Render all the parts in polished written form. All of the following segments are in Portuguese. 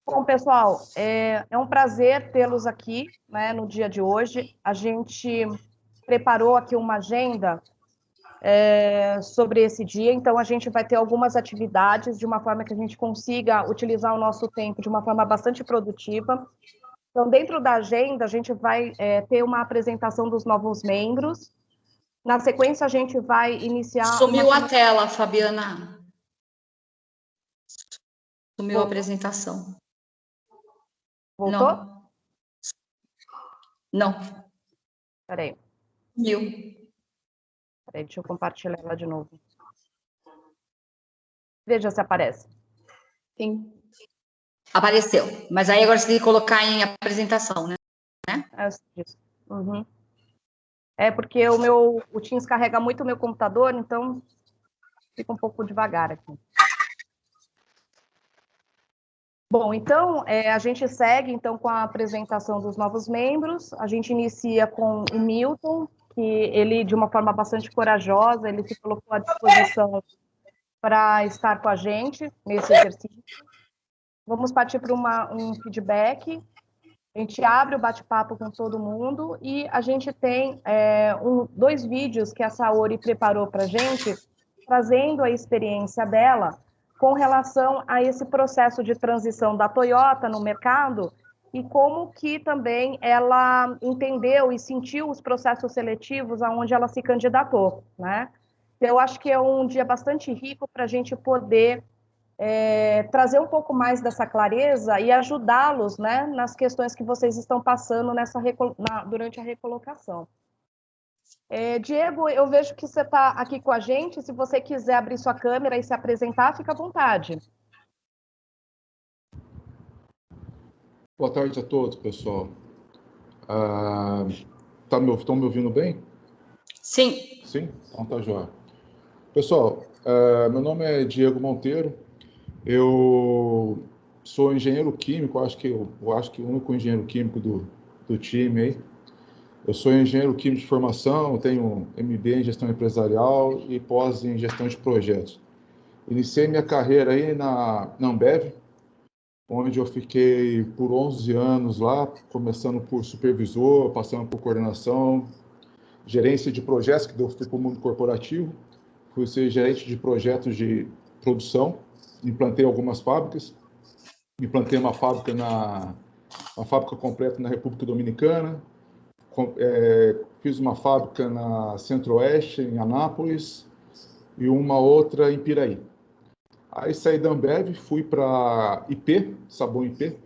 Bom, pessoal, é um prazer tê-los aqui, né, no dia de hoje. A gente preparou aqui uma agenda sobre esse dia, então a gente vai ter algumas atividades de uma forma que a gente consiga utilizar o nosso tempo de uma forma bastante produtiva. Então, dentro da agenda, a gente vai ter uma apresentação dos novos membros. Na sequência, a gente vai iniciar Sumiu a tela, Fabiana. Sumiu a apresentação. Voltou? Não. Peraí. Sumiu. Peraí, deixa eu compartilhar ela de novo. Veja se aparece. Sim. Apareceu. Mas aí agora você tem que colocar em apresentação, né? Isso. Uhum. Porque o Teams carrega muito o meu computador, então fica um pouco devagar aqui. Bom, então, a gente segue então com a apresentação dos novos membros. A gente inicia com o Milton, que ele, de uma forma bastante corajosa, ele se colocou à disposição para estar com a gente nesse exercício. Vamos partir para um feedback. A gente abre o bate-papo com todo mundo e a gente tem 2 vídeos que a Saori preparou para a gente, trazendo a experiência dela com relação a esse processo de transição da Toyota no mercado e como que também ela entendeu e sentiu os processos seletivos aonde ela se candidatou, né? Eu acho que é um dia bastante rico para a gente poder trazer um pouco mais dessa clareza e ajudá-los, né, nas questões que vocês estão passando durante a recolocação. Diego, eu vejo que você está aqui com a gente. Se você quiser abrir sua câmera e se apresentar, fica à vontade. Boa tarde a todos, pessoal. Estão me ouvindo bem? Sim. Sim? Então tá joia. Pessoal, meu nome é Diego Monteiro. Eu sou engenheiro químico, eu acho que o único engenheiro químico do time aí. Eu sou engenheiro químico de formação, tenho MBA em gestão empresarial e pós em gestão de projetos. Iniciei minha carreira aí na Ambev, onde eu fiquei por 11 anos lá, começando por supervisor, passando por coordenação, gerência de projetos, que eu fui para o mundo corporativo, fui ser gerente de projetos de produção, implantei algumas fábricas, implantei uma fábrica completa na República Dominicana, fiz uma fábrica na Centro-Oeste, em Anápolis, e uma outra em Piraí. Aí saí da Ambev, fui para IP, Sabão IP.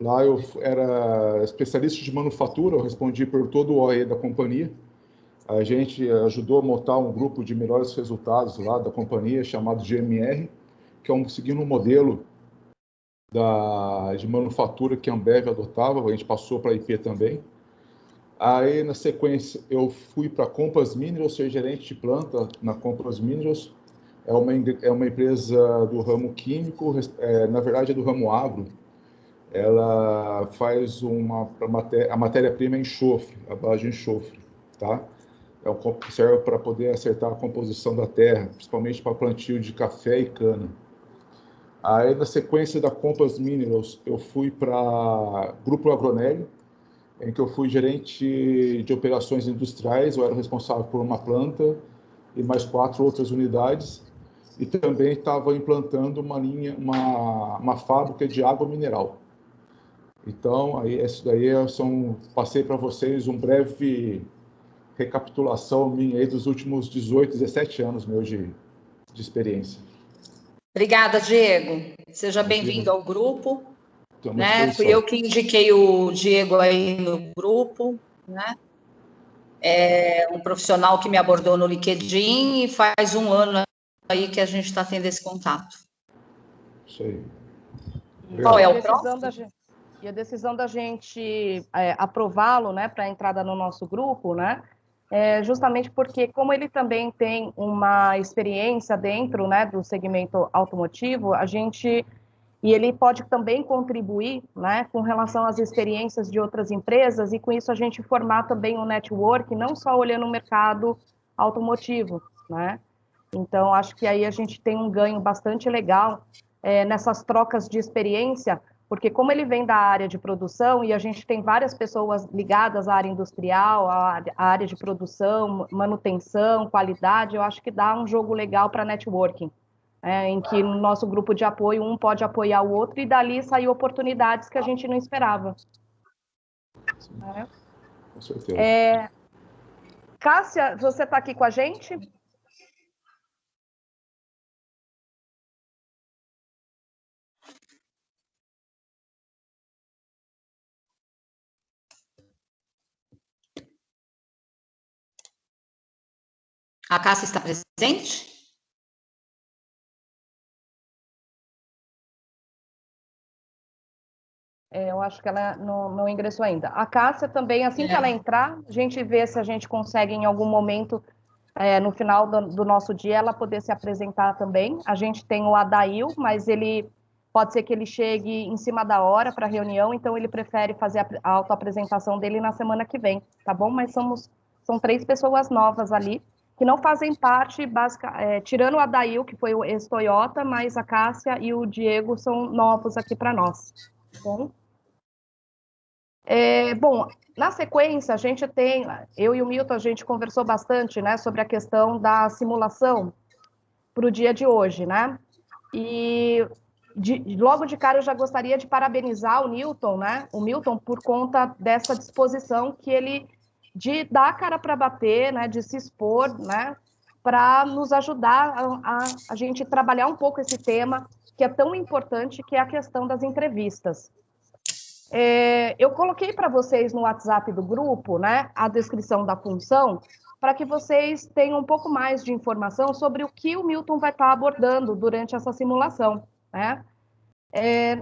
Lá eu era especialista de manufatura, eu respondi por todo o OE da companhia. A gente ajudou a montar um grupo de melhores resultados lá da companhia, chamado GMR, que é seguindo um modelo de manufatura que a Ambev adotava, a gente passou para a IP também. Aí, na sequência, eu fui para a Compass Minerals, ser gerente de planta na Compass Minerals. É uma empresa do ramo químico, na verdade é do ramo agro. Ela faz a matéria-prima é enxofre, a base de enxofre, tá? Serve para poder acertar a composição da terra, principalmente para plantio de café e cana. Aí, na sequência da Compass Minerals, eu fui para Grupo Agronegro, em que eu fui gerente de operações industriais, eu era responsável por uma planta e mais 4 outras unidades, e também estava implantando uma fábrica de água mineral. Então, aí, isso daí passei para vocês um breve recapitulação minha aí dos últimos 18, 17 anos meus de experiência. Obrigada, Diego. Seja bem-vindo ao grupo. Né? Fui eu que indiquei o Diego aí no grupo, né? É um profissional que me abordou no LinkedIn e faz 1 ano aí que a gente está tendo esse contato. Isso aí. Qual é o próximo? E a decisão da gente aprová-lo, né, para a entrada no nosso grupo, né, justamente porque, como ele também tem uma experiência dentro, né, do segmento automotivo, e ele pode também contribuir, né, com relação às experiências de outras empresas, e com isso a gente formar também um network, não só olhando o mercado automotivo, né. Então, acho que aí a gente tem um ganho bastante legal nessas trocas de experiência, porque como ele vem da área de produção e a gente tem várias pessoas ligadas à área industrial, à área de produção, manutenção, qualidade, eu acho que dá um jogo legal para networking, em que no nosso grupo de apoio um pode apoiar o outro e dali sair oportunidades que a gente não esperava. Com certeza. Cássia, você está aqui com a gente? A Cássia está presente? Eu acho que ela não ingressou ainda. A Cássia também, assim que ela entrar, a gente vê se a gente consegue em algum momento, no final do nosso dia, ela poder se apresentar também. A gente tem o Adail, mas ele pode ser que ele chegue em cima da hora para a reunião, então ele prefere fazer a autoapresentação dele na semana que vem, tá bom? Mas são 3 pessoas novas ali, que não fazem parte, tirando o Adail, que foi o ex-Toyota, mas a Cássia e o Diego são novos aqui para nós, tá bom? Bom, na sequência, a gente tem, eu e o Milton, a gente conversou bastante, né, sobre a questão da simulação para o dia de hoje, né? E logo de cara eu já gostaria de parabenizar o Newton, né? O Milton por conta dessa disposição que ele de dar a cara para bater, né? De se expor, né? Para nos ajudar a gente trabalhar um pouco esse tema que é tão importante, que é a questão das entrevistas. Eu coloquei para vocês no WhatsApp do grupo, né, a descrição da função, para que vocês tenham um pouco mais de informação sobre o que o Milton vai estar abordando durante essa simulação, né?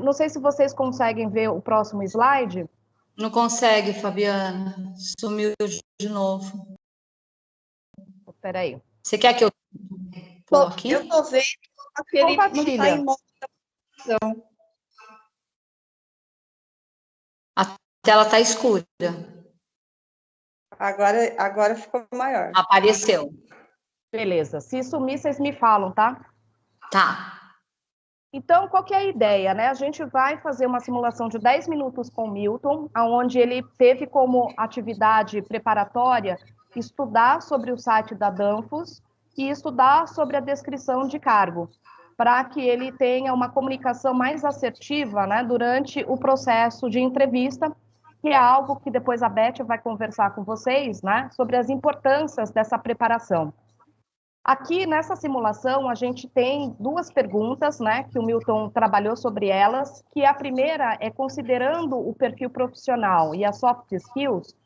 Não sei se vocês conseguem ver o próximo slide. Não consegue, Fabiana. Sumiu de novo. Espera aí. Você quer que eu pôr aqui? Eu estou vendo que ele não está em modo de ação. A tela está escura. Agora ficou maior. Apareceu. Beleza. Se sumir, vocês me falam, tá? Tá. Então, qual que é a ideia, né? A gente vai fazer uma simulação de 10 minutos com o Milton, onde ele teve como atividade preparatória estudar sobre o site da Danfoss e estudar sobre a descrição de cargo, para que ele tenha uma comunicação mais assertiva, né, durante o processo de entrevista, que é algo que depois a Beth vai conversar com vocês, né, sobre as importâncias dessa preparação. Aqui, nessa simulação, a gente tem 2 perguntas, né, que o Milton trabalhou sobre elas, que a primeira é considerando o perfil profissional e as soft skills,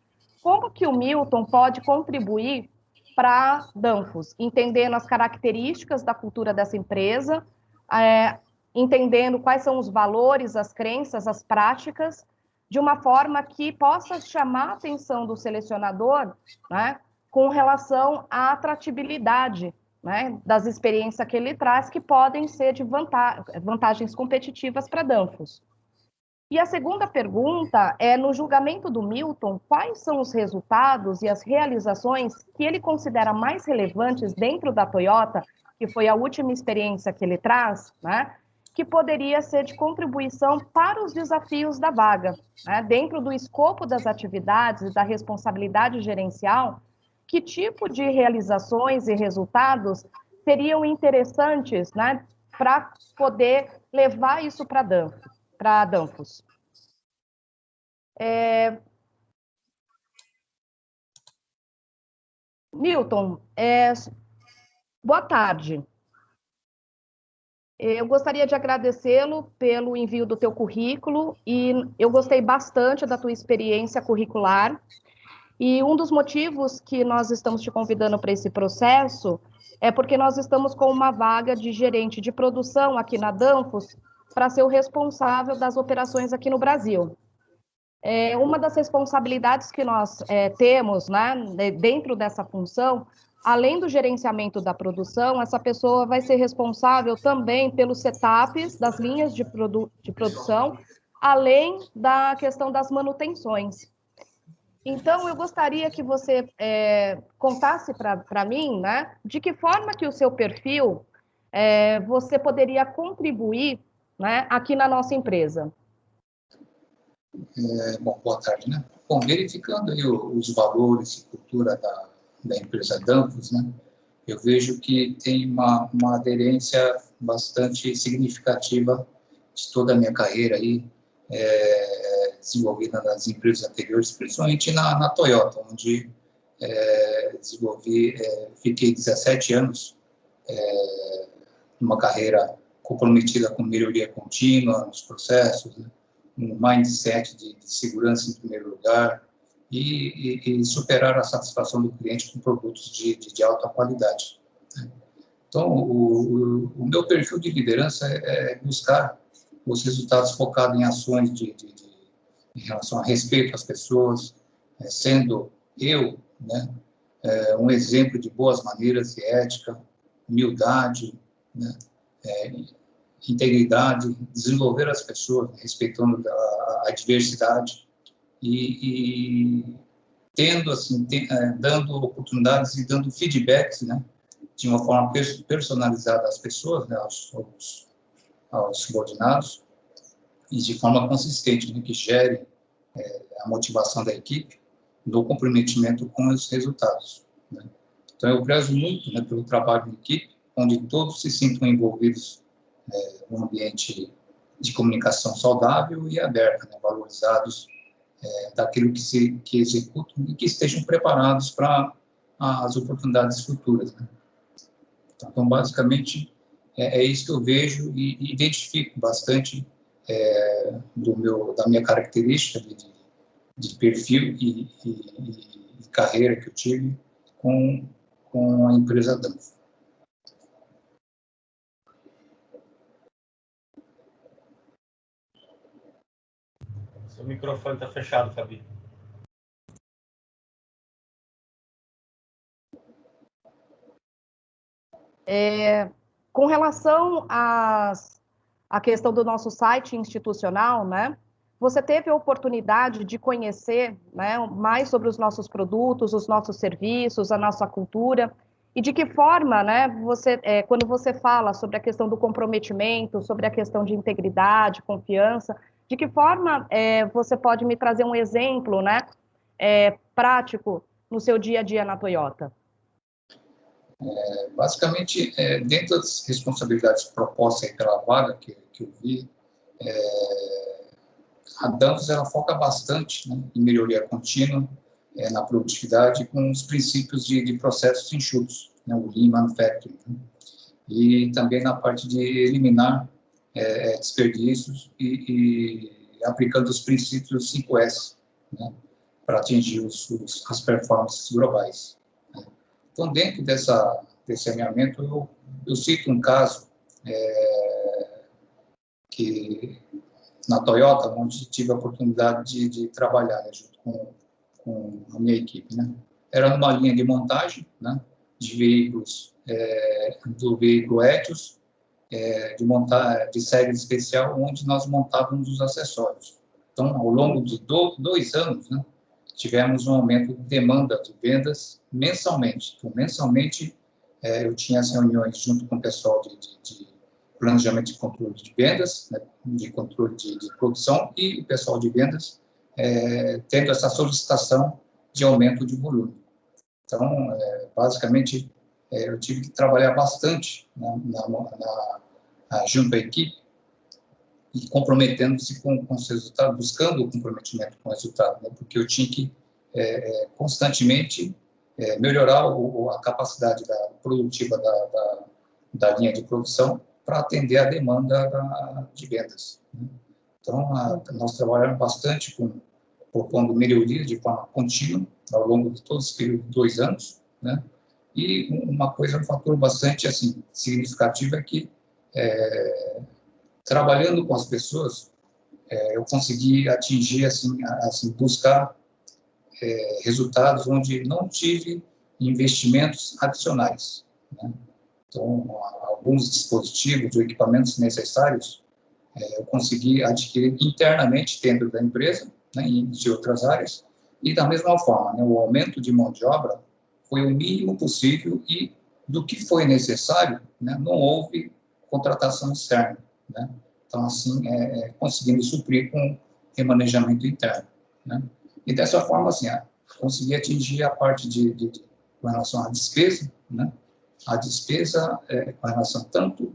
como que o Milton pode contribuir para a Danfoss, entendendo as características da cultura dessa empresa, entendendo quais são os valores, as crenças, as práticas, de uma forma que possa chamar a atenção do selecionador, né, com relação à atratividade, né, das experiências que ele traz, que podem ser de vantagens competitivas para a Danfoss. E a segunda pergunta é, no julgamento do Milton, quais são os resultados e as realizações que ele considera mais relevantes dentro da Toyota, que foi a última experiência que ele traz, né, que poderia ser de contribuição para os desafios da vaga, né, dentro do escopo das atividades e da responsabilidade gerencial, que tipo de realizações e resultados seriam interessantes, né, para poder levar isso para a Danfoss. Milton, boa tarde. Eu gostaria de agradecê-lo pelo envio do teu currículo e eu gostei bastante da tua experiência curricular. E um dos motivos que nós estamos te convidando para esse processo é porque nós estamos com uma vaga de gerente de produção aqui na Danfoss para ser o responsável das operações aqui no Brasil. Uma das responsabilidades que nós temos, né, dentro dessa função, além do gerenciamento da produção, essa pessoa vai ser responsável também pelos setups das linhas de produção, além da questão das manutenções. Então, eu gostaria que você contasse para mim, né, de que forma que o seu perfil você poderia contribuir, né, aqui na nossa empresa. Bom, boa tarde, né? Bom, verificando aí os valores e cultura da empresa Danfoss, né? Eu vejo que tem uma aderência bastante significativa de toda a minha carreira aí, desenvolvida nas empresas anteriores, principalmente na Toyota, onde fiquei 17 anos numa carreira comprometida com melhoria contínua nos processos, né? Um mindset de segurança em primeiro lugar e superar a satisfação do cliente com produtos de alta qualidade. Então, o meu perfil de liderança é buscar os resultados focados em ações em relação a respeito às pessoas, sendo eu, né, um exemplo de boas maneiras e ética, humildade, né, integridade, desenvolver as pessoas, respeitando a diversidade e tendo, assim, dando oportunidades e dando feedbacks, né, de uma forma personalizada às pessoas, né, aos subordinados, e de forma consistente, né, que gere a motivação da equipe no comprometimento com os resultados, né. Então, eu prezo muito, né, pelo trabalho em equipe, onde todos se sintam envolvidos num ambiente de comunicação saudável e aberta, né, valorizados daquilo que executam e que estejam preparados para as oportunidades futuras, né. Então, basicamente, é isso que eu vejo e identifico bastante da minha característica de perfil e carreira que eu tive com a empresa Danfoss. Seu microfone está fechado, Fabi. Com relação à questão do nosso site institucional, né? Você teve a oportunidade de conhecer, né, mais sobre os nossos produtos, os nossos serviços, a nossa cultura, e de que forma, né, quando você fala sobre a questão do comprometimento, sobre a questão de integridade, confiança, de que forma você pode me trazer um exemplo, né, prático no seu dia a dia na Toyota? Basicamente, dentro das responsabilidades propostas aí pela vaga que eu vi, a Danfoss ela foca bastante, né, em melhoria contínua, na produtividade, com os princípios de processos enxutos, né, o Lean Manufacturing, né, e também na parte de eliminar desperdícios e aplicando os princípios 5S, né, para atingir as performances globais. Então, dentro desse alinhamento, eu cito um caso que na Toyota, onde tive a oportunidade de trabalhar, né, junto com a minha equipe, né. Era numa linha de montagem, né, de veículos, do veículo Etios, de série especial, onde nós montávamos os acessórios. Então, ao longo de 2 anos, né, tivemos um aumento de demanda de vendas mensalmente. Então, mensalmente, eu tinha as reuniões junto com o pessoal de planejamento de controle de vendas, né, de controle de produção, e o pessoal de vendas tendo essa solicitação de aumento de volume. Então, basicamente, eu tive que trabalhar bastante, né, junto à equipe, e comprometendo-se com os resultados, buscando o comprometimento com o resultado, né, porque eu tinha que constantemente melhorar a capacidade produtiva da linha de produção para atender a demanda de vendas, né. Então, nós trabalhamos bastante propondo melhorias de forma contínua ao longo de todo esse período de 2 anos, né. E um fator bastante assim significativo é que trabalhando com as pessoas, eu consegui atingir, assim buscar resultados onde não tive investimentos adicionais, né. Então, alguns dispositivos ou equipamentos necessários, eu consegui adquirir internamente dentro da empresa, né, e de outras áreas, e da mesma forma, né, o aumento de mão de obra foi o mínimo possível e do que foi necessário, né, não houve contratação externa, né. Então, assim, conseguindo suprir remanejamento interno, né? E dessa forma, assim, conseguir atingir a parte com relação à despesa, né? A despesa com relação tanto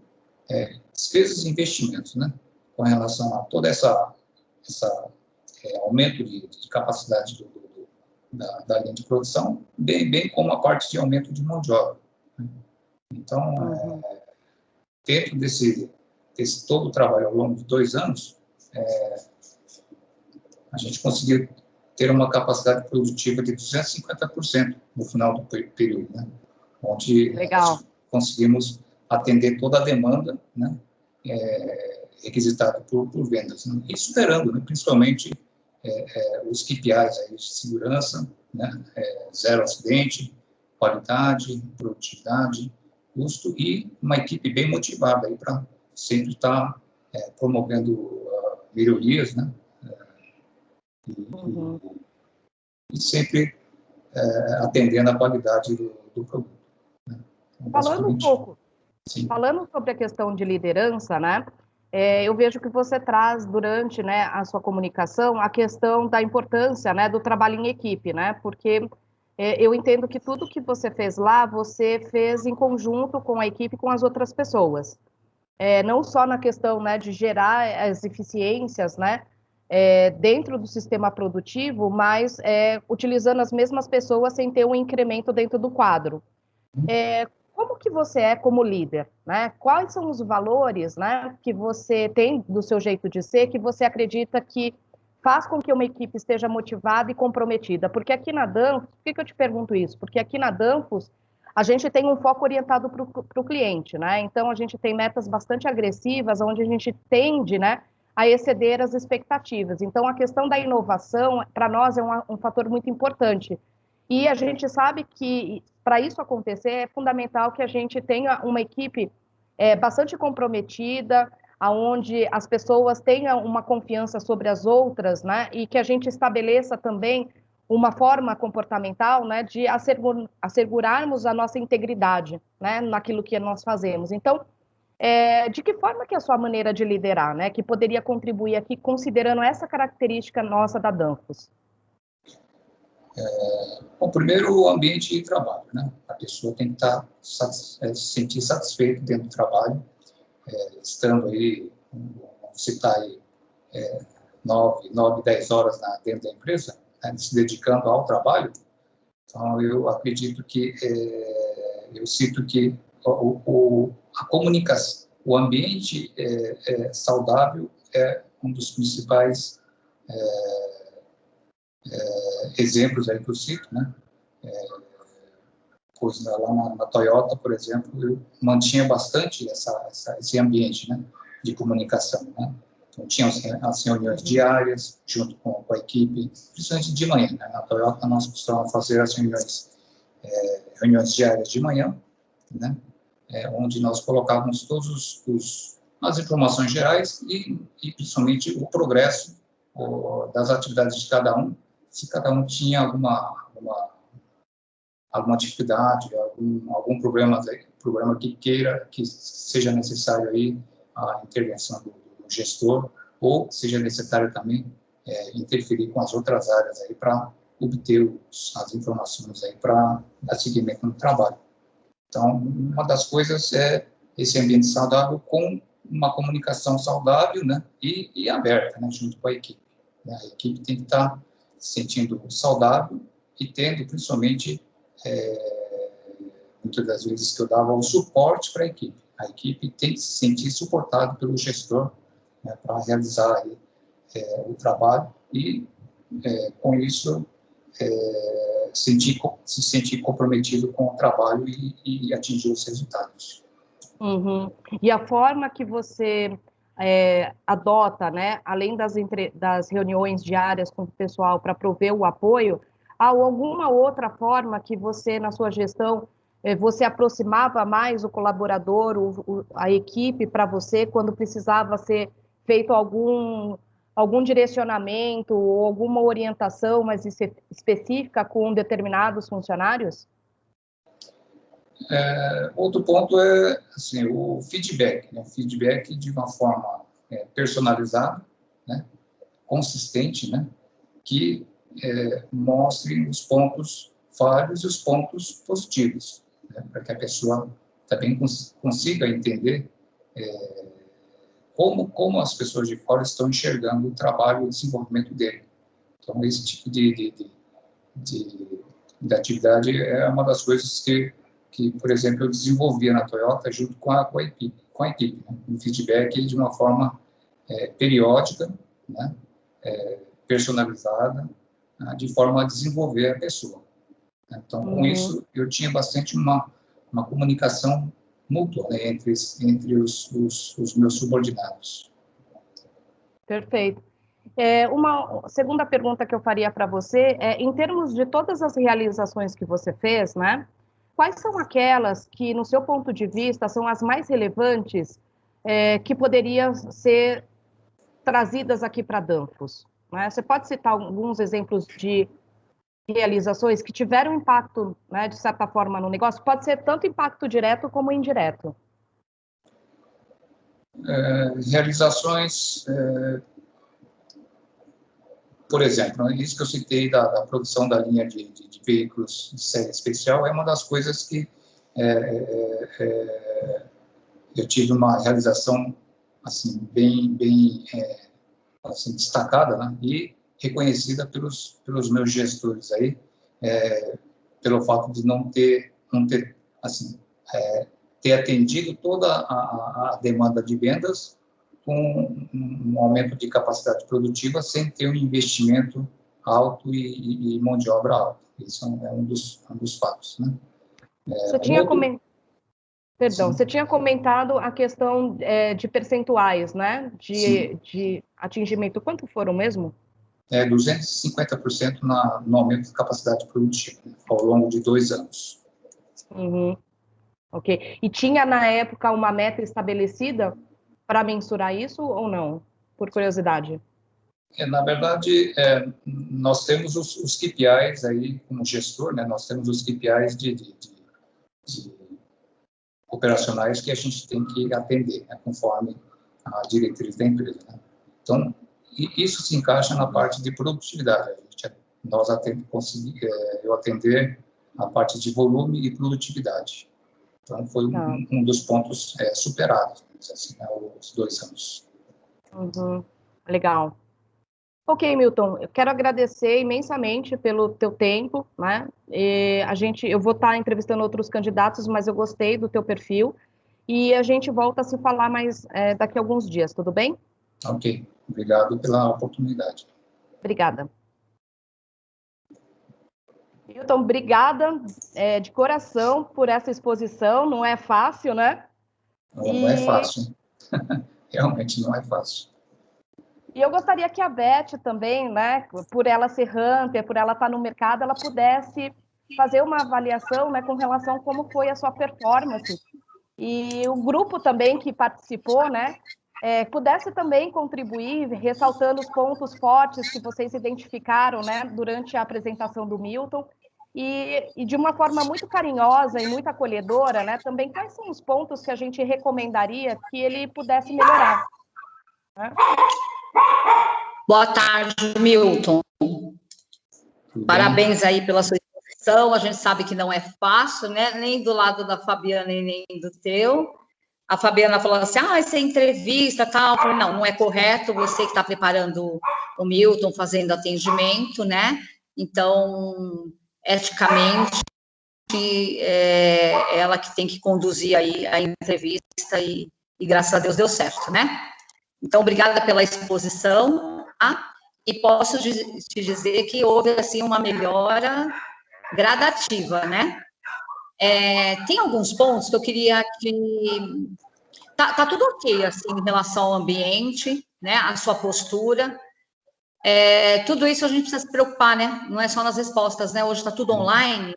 despesas e investimentos, né? Com relação a toda essa aumento de capacidade da linha de produção, bem como a parte de aumento de mão de obra, né? Então, dentro desse todo o trabalho ao longo de 2 anos, a gente conseguiu ter uma capacidade produtiva de 250% no final do período, né? Onde conseguimos atender toda a demanda, né? Requisitada por vendas, né? E superando, né? Principalmente os KPIs aí de segurança, né? Zero acidente, qualidade, produtividade, custo e uma equipe bem motivada para sempre estar promovendo melhorias, né? E sempre atendendo a qualidade do produto, né? Então, falando sobre a questão de liderança, né? Eu vejo que você traz durante, né, a sua comunicação a questão da importância, né, do trabalho em equipe, né? Porque eu entendo que tudo que você fez lá, você fez em conjunto com a equipe, com as outras pessoas. Não só na questão, né, de gerar as eficiências, né, dentro do sistema produtivo, mas utilizando as mesmas pessoas sem ter um incremento dentro do quadro. Como que você é como líder, né? Quais são os valores, né, que você tem do seu jeito de ser, que você acredita que faz com que uma equipe esteja motivada e comprometida? Porque aqui na Danfoss, por que eu te pergunto isso? Porque aqui na Danfoss, a gente tem um foco orientado para o cliente, né? Então, a gente tem metas bastante agressivas, onde a gente tende, né, a exceder as expectativas. Então, a questão da inovação, para nós, é um fator muito importante. E a gente sabe que, para isso acontecer, é fundamental que a gente tenha uma equipe bastante comprometida, onde as pessoas tenham uma confiança sobre as outras, né? E que a gente estabeleça também uma forma comportamental, né, de assegurarmos a nossa integridade, né, naquilo que nós fazemos. Então, de que forma que é a sua maneira de liderar, né, que poderia contribuir aqui, considerando essa característica nossa da Danfoss? Bom, primeiro, o ambiente de trabalho, né? A pessoa tem que se sentir satisfeita dentro do trabalho, estando aí, vamos citar aí, 9, 10 horas dentro da empresa, né, se dedicando ao trabalho. Então, eu acredito que, eu cito que a comunicação, o ambiente saudável é um dos principais exemplos aí que eu cito, né? Pois lá na Toyota, por exemplo, eu mantinha bastante esse ambiente, né, de comunicação, né? Então, tinha as reuniões diárias, junto com a equipe, principalmente de manhã, né? Na Toyota, nós costumamos fazer as reuniões diárias de manhã, né? Onde nós colocávamos todas as informações gerais e principalmente o progresso das atividades de cada um, se cada um tinha alguma atividade, algum problema que seja necessário aí a intervenção do gestor, ou seja necessário também interferir com as outras áreas aí para obter as informações aí para dar seguimento no trabalho. Então, uma das coisas é esse ambiente saudável com uma comunicação saudável, né, e aberta, né, junto com a equipe. A equipe tem que estar se sentindo saudável e tendo, principalmente, muitas das vezes que eu dava o suporte para a equipe. A equipe tem que se sentir suportada pelo gestor, né, para realizar aí, o trabalho e, com isso, se sentir comprometido com o trabalho e atingir os resultados. Uhum. E a forma que você adota, né, além das reuniões diárias com o pessoal para prover o apoio, há alguma outra forma que você, na sua gestão, você aproximava mais o colaborador, a equipe para você, quando precisava ser feito algum direcionamento ou alguma orientação mais específica com determinados funcionários? Outro ponto é assim, o feedback, né? Feedback de uma forma personalizada, né? consistente, né, que mostre os pontos falhos e os pontos positivos, né, para que a pessoa também consiga entender como as pessoas de fora estão enxergando o trabalho e o desenvolvimento dele. Então, esse tipo de atividade é uma das coisas que, por exemplo, eu desenvolvia na Toyota junto com a equipe, né? Um feedback de uma forma periódica, né? Personalizada, né? De forma a desenvolver a pessoa. Então, com isso, eu tinha bastante uma comunicação mútua, né? entre os meus subordinados. Perfeito. Uma segunda pergunta que eu faria para você é, em termos de todas as realizações que você fez, né? Quais são aquelas que, no seu ponto de vista, são as mais relevantes que poderiam ser trazidas aqui para a Danfoss? Né? Você pode citar alguns exemplos de realizações que tiveram impacto, né, de certa forma, no negócio? Pode ser tanto impacto direto como indireto. Realizações... Por exemplo, isso que eu citei da produção da linha de veículos de série especial é uma das coisas que eu tive uma realização assim bem assim, destacada, né? E reconhecida pelos meus gestores aí, pelo fato de não ter assim, ter atendido toda a demanda de vendas com um aumento de capacidade produtiva sem ter um investimento alto e mão de obra alta. Isso é um dos fatos, né? Você tinha você tinha comentado a questão de percentuais, né? De atingimento. Quanto foram mesmo? 250% no aumento de capacidade produtiva, né, ao longo de 2 anos. Uhum. Ok. E tinha, na época, uma meta estabelecida para mensurar isso ou não? Por curiosidade. Na verdade, nós temos os KPIs aí, como gestor, né, nós temos os KPIs de operacionais que a gente tem que atender, né, conforme a diretriz da empresa. Né? Então, isso se encaixa na parte de produtividade. Eu atender a parte de volume e produtividade. Então, foi um dos pontos superados, assim, né, os 2 anos. Uhum. Legal. Ok, Milton, eu quero agradecer imensamente pelo teu tempo, né? Eu vou estar entrevistando outros candidatos, mas eu gostei do teu perfil e a gente volta a se falar mais daqui a alguns dias, tudo bem? Ok, obrigado pela oportunidade. Obrigada. Milton, obrigada de coração por essa exposição, não é fácil, né? Não é fácil, realmente não é fácil. E eu gostaria que a Beth também, né, por ela ser hunter, por ela estar no mercado, ela pudesse fazer uma avaliação, né, com relação a como foi a sua performance. E o grupo também que participou, né, pudesse também contribuir, ressaltando os pontos fortes que vocês identificaram, né, durante a apresentação do Milton. E de uma forma muito carinhosa e muito acolhedora, né, também quais são os pontos que a gente recomendaria que ele pudesse melhorar, né? Boa tarde, Milton. Parabéns aí pela sua exposição. A gente sabe que não é fácil, né? Nem do lado da Fabiana e nem do teu. A Fabiana falou assim, essa entrevista, tal. Eu falei, não é correto, você que está preparando o Milton, fazendo atendimento, né? Então, eticamente, é ela que tem que conduzir aí a entrevista e graças a Deus deu certo, né? Então, obrigada pela exposição, tá? E posso te dizer que houve, assim, uma melhora gradativa, né? Tem alguns pontos que eu queria que... Tá tudo ok, assim, em relação ao ambiente, né? A sua postura. Tudo isso a gente precisa se preocupar, né? Não é só nas respostas, né? Hoje está tudo online.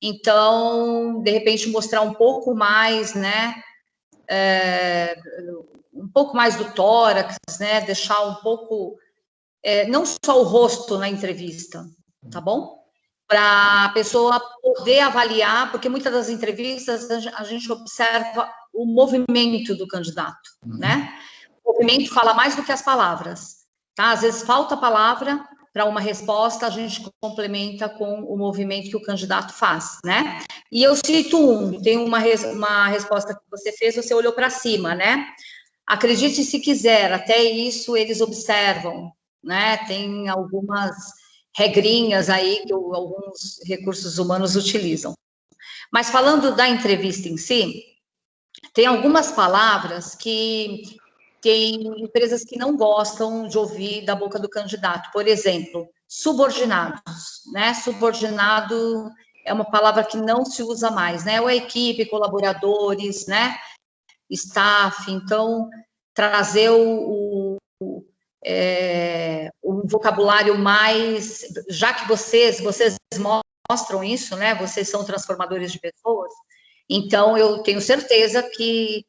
Então, de repente, mostrar um pouco mais, né? Um pouco mais do tórax, né? Deixar um pouco, não só o rosto na entrevista, tá bom? Para a pessoa poder avaliar, porque muitas das entrevistas a gente observa o movimento do candidato, né? O movimento fala mais do que as palavras. tá? Às vezes falta a palavra para uma resposta, a gente complementa com o movimento que o candidato faz, né? E eu cito tem uma resposta que você fez, você olhou para cima, né? Acredite se quiser, até isso eles observam, né? Tem algumas regrinhas aí que alguns recursos humanos utilizam. Mas falando da entrevista em si, tem algumas palavras que tem empresas que não gostam de ouvir da boca do candidato. Por exemplo, subordinados, né? Subordinado é uma palavra que não se usa mais, né? Ou a equipe, colaboradores, né? Staff. Então, trazer um vocabulário mais... Já que vocês mostram isso, né? Vocês são transformadores de pessoas. Então, eu tenho certeza que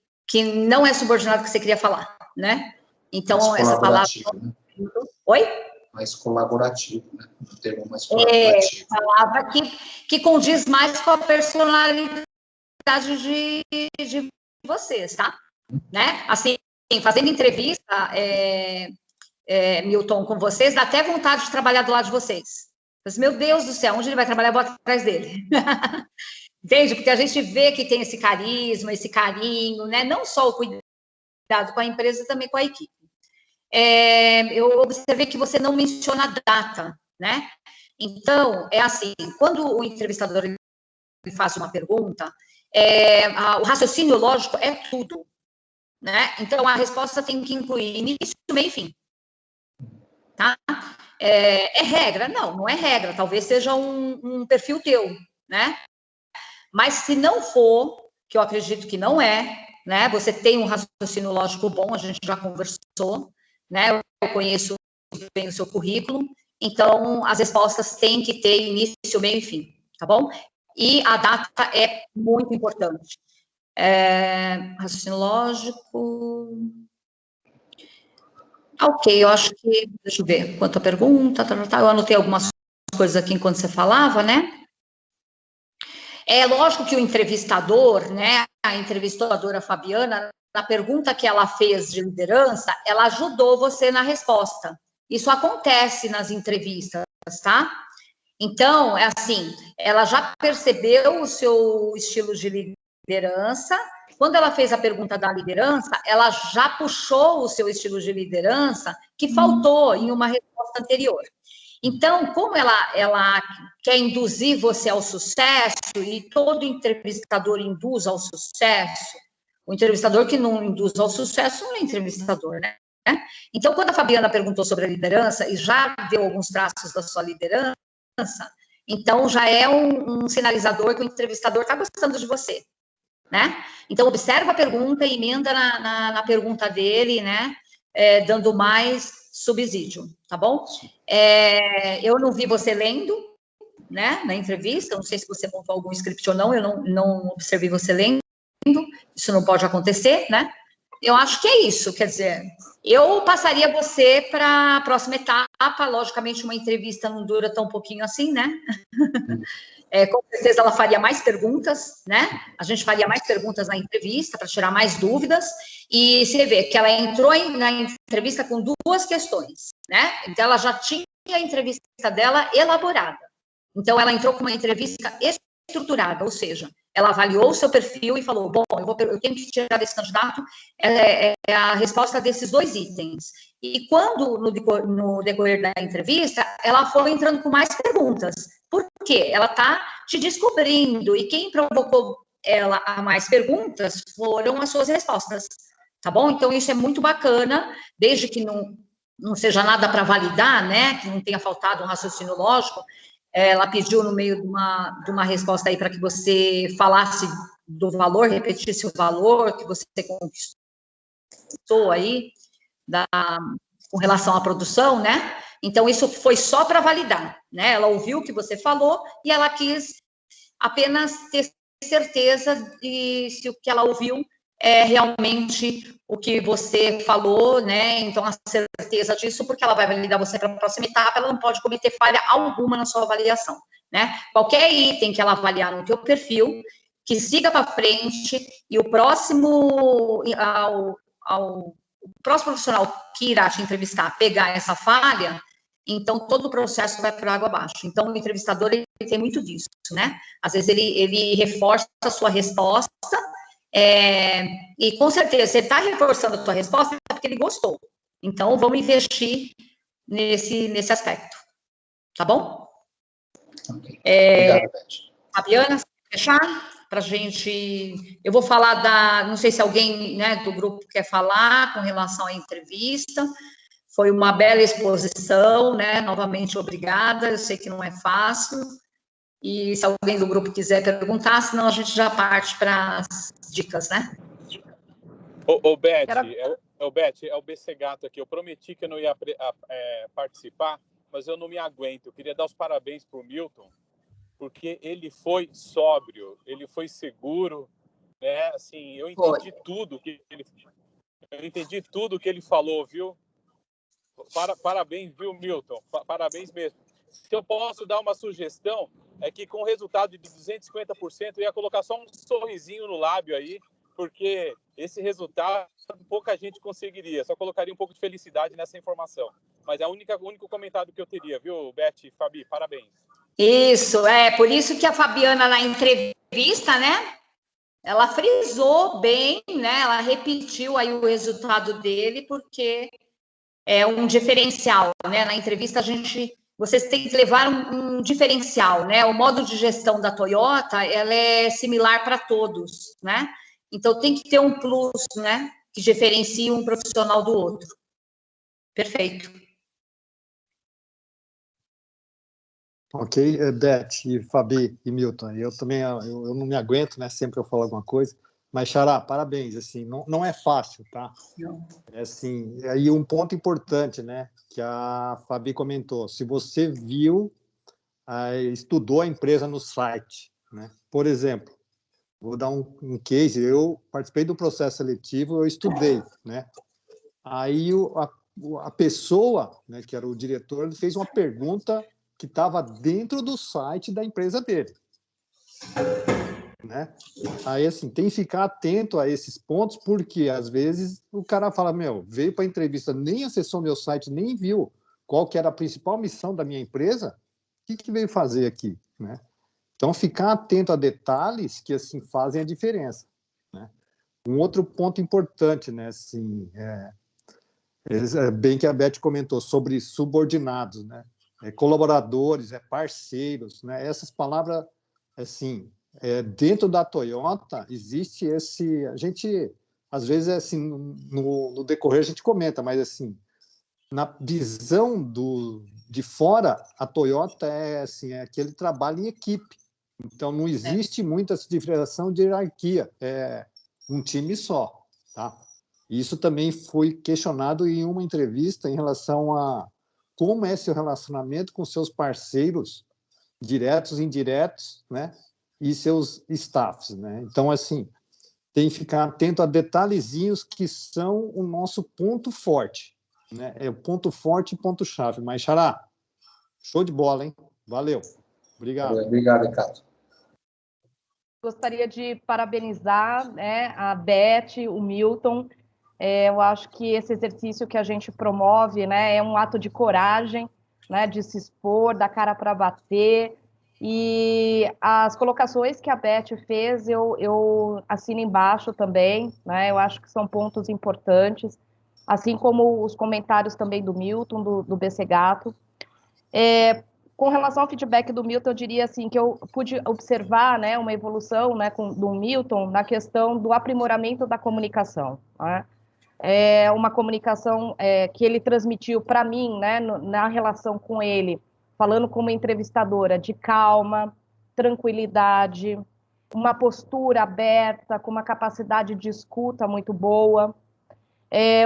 não é subordinado que você queria falar, né? Então, essa palavra... Né? Oi? Mais colaborativo, né? Um termo mais colaborativo. É, palavra que condiz mais com a personalidade de vocês, tá? Né? Assim, fazendo entrevista, Milton, com vocês, dá até vontade de trabalhar do lado de vocês. Mas, meu Deus do céu, onde ele vai trabalhar, eu vou atrás dele. Entende? Porque a gente vê que tem esse carisma, esse carinho, né? Não só o cuidado com a empresa, também com a equipe. Eu observei que você não menciona a data, né? Então, é assim, quando o entrevistador ele faz uma pergunta, o raciocínio lógico é tudo, né? Então, a resposta tem que incluir início, meio e fim, tá? É regra? Não é regra, talvez seja um perfil teu, né? Mas se não for, que eu acredito que não é, né? Você tem um raciocínio lógico bom, a gente já conversou, né? Eu conheço bem o seu currículo, então as respostas têm que ter início, meio e fim, tá bom? E a data é muito importante. Raciocínio lógico... Ok, eu acho que... Deixa eu ver quanto a pergunta, eu anotei algumas coisas aqui enquanto você falava, né? É lógico que o entrevistador, né, a entrevistadora Fabiana, na pergunta que ela fez de liderança, ela ajudou você na resposta. Isso acontece nas entrevistas, tá? Então, é assim, ela já percebeu o seu estilo de liderança. Quando ela fez a pergunta da liderança, ela já puxou o seu estilo de liderança que faltou em uma resposta anterior. Então, como ela quer induzir você ao sucesso, e todo entrevistador induz ao sucesso, o entrevistador que não induz ao sucesso não é entrevistador, né? Então, quando a Fabiana perguntou sobre a liderança, e já deu alguns traços da sua liderança, então já é um sinalizador que o entrevistador está gostando de você, né? Então, observa a pergunta e emenda na pergunta dele, né? Dando mais subsídio, tá bom? Eu não vi você lendo, né, na entrevista, não sei se você montou algum script ou não, eu não observei você lendo, isso não pode acontecer, né? Eu acho que é isso, quer dizer, eu passaria você para a próxima etapa, logicamente uma entrevista não dura tão pouquinho assim, né? Com certeza ela faria mais perguntas, né? A gente faria mais perguntas na entrevista para tirar mais dúvidas. E você vê que ela entrou na entrevista com 2 questões, né? Então ela já tinha a entrevista dela elaborada. Então ela entrou com uma entrevista estruturada, ou seja, ela avaliou o seu perfil e falou: bom, eu tenho que tirar desse candidato a resposta desses 2 itens. E quando, no decorrer da entrevista, ela foi entrando com mais perguntas. Por quê? Ela está te descobrindo, e quem provocou ela a mais perguntas foram as suas respostas, tá bom? Então, isso é muito bacana, desde que não seja nada para validar, né, que não tenha faltado um raciocínio lógico. Ela pediu no meio de uma resposta aí para que você falasse do valor, repetisse o valor que você conquistou aí, com relação à produção, né? Então, isso foi só para validar, né? Ela ouviu o que você falou e ela quis apenas ter certeza de se o que ela ouviu é realmente o que você falou, né? Então, a certeza disso, porque ela vai validar você para a próxima etapa, ela não pode cometer falha alguma na sua avaliação, né? Qualquer item que ela avaliar no teu perfil, que siga para frente, e o próximo, o próximo profissional que irá te entrevistar pegar essa falha, então todo o processo vai para água abaixo. Então, o entrevistador, ele tem muito disso, né? Às vezes, ele reforça a sua resposta, e com certeza, você está reforçando a sua resposta porque ele gostou. Então, vamos investir nesse aspecto. Tá bom? Okay. Obrigado, Beth. Fabiana, fechar? Para a gente... Eu vou falar não sei se alguém, né, do grupo quer falar com relação à entrevista. Foi uma bela exposição, né? Novamente, obrigada. Eu sei que não é fácil. E se alguém do grupo quiser perguntar, senão a gente já parte para as dicas, né? Beth, Beth, é o BC Gato aqui. Eu prometi que eu não ia participar, mas eu não me aguento. Eu queria dar os parabéns para o Milton, porque ele foi sóbrio, ele foi seguro, né? Assim, eu entendi tudo que ele falou, viu? Parabéns, viu, Milton? Parabéns mesmo. Se eu posso dar uma sugestão, é que com o resultado de 250%, eu ia colocar só um sorrisinho no lábio aí, porque esse resultado pouca gente conseguiria. Só colocaria um pouco de felicidade nessa informação. Mas é o único comentário que eu teria, viu, Beth e Fabi? Parabéns. Isso, por isso que a Fabiana, na entrevista, né, ela frisou bem, né, ela repetiu aí o resultado dele, porque é um diferencial, né, na entrevista vocês têm que levar um diferencial, né, o modo de gestão da Toyota, ela é similar para todos, né, então tem que ter um plus, né, que diferencia um profissional do outro. Perfeito. Ok, Beth, e Fabi e Milton, eu também eu não me aguento, né? Sempre eu falo alguma coisa, mas Xará, parabéns, assim, não é fácil, tá? É assim, aí um ponto importante, né? Que a Fabi comentou, se você estudou a empresa no site, né? Por exemplo, vou dar um case, eu participei do processo seletivo, eu estudei, né? Aí a pessoa, né, que era o diretor, ele fez uma pergunta que estava dentro do site da empresa dele, né? Aí, assim, tem que ficar atento a esses pontos, porque, às vezes, o cara fala, veio para a entrevista, nem acessou meu site, nem viu qual que era a principal missão da minha empresa, o que veio fazer aqui, né? Então, ficar atento a detalhes que, assim, fazem a diferença, né? Um outro ponto importante, né, assim, bem que a Beth comentou sobre subordinados, né? Colaboradores, parceiros, né? Essas palavras, assim, dentro da Toyota existe a gente, às vezes, assim, no decorrer a gente comenta, mas, assim, na visão de fora, a Toyota assim, aquele trabalho em equipe. Então, não existe muita diferenciação de hierarquia, é um time só, tá? Isso também foi questionado em uma entrevista em relação a como é seu relacionamento com seus parceiros, diretos e indiretos, né? E seus staffs, né? Então, assim, tem que ficar atento a detalhezinhos que são o nosso ponto forte, né? É o ponto forte e ponto-chave. Mas, Xará, show de bola, hein? Valeu. Obrigado. Obrigado, Ricardo. Gostaria de parabenizar, né, a Beth, o Milton. Eu acho que esse exercício que a gente promove, né, é um ato de coragem, né, de se expor, dar cara para bater. E as colocações que a Beth fez, eu assino embaixo também, né, eu acho que são pontos importantes, assim como os comentários também do Milton, do BC Gato. Com relação ao feedback do Milton, eu diria assim que eu pude observar, né, uma evolução, né, do Milton na questão do aprimoramento da comunicação, né? Uma comunicação que ele transmitiu para mim, né, na relação com ele, falando como entrevistadora, de calma, tranquilidade, uma postura aberta, com uma capacidade de escuta muito boa,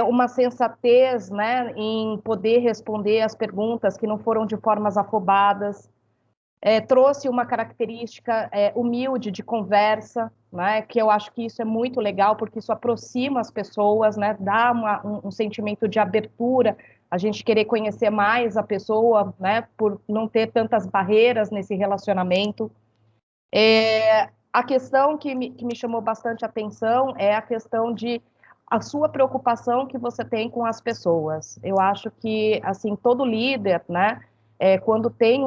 uma sensatez, né, em poder responder as perguntas que não foram de formas afobadas, trouxe uma característica humilde de conversa, né, que eu acho que isso é muito legal, porque isso aproxima as pessoas, né, dá um sentimento de abertura, a gente querer conhecer mais a pessoa, né, por não ter tantas barreiras nesse relacionamento. A questão que me chamou bastante atenção é a questão de a sua preocupação que você tem com as pessoas. Eu acho que, assim, todo líder, né, quando tem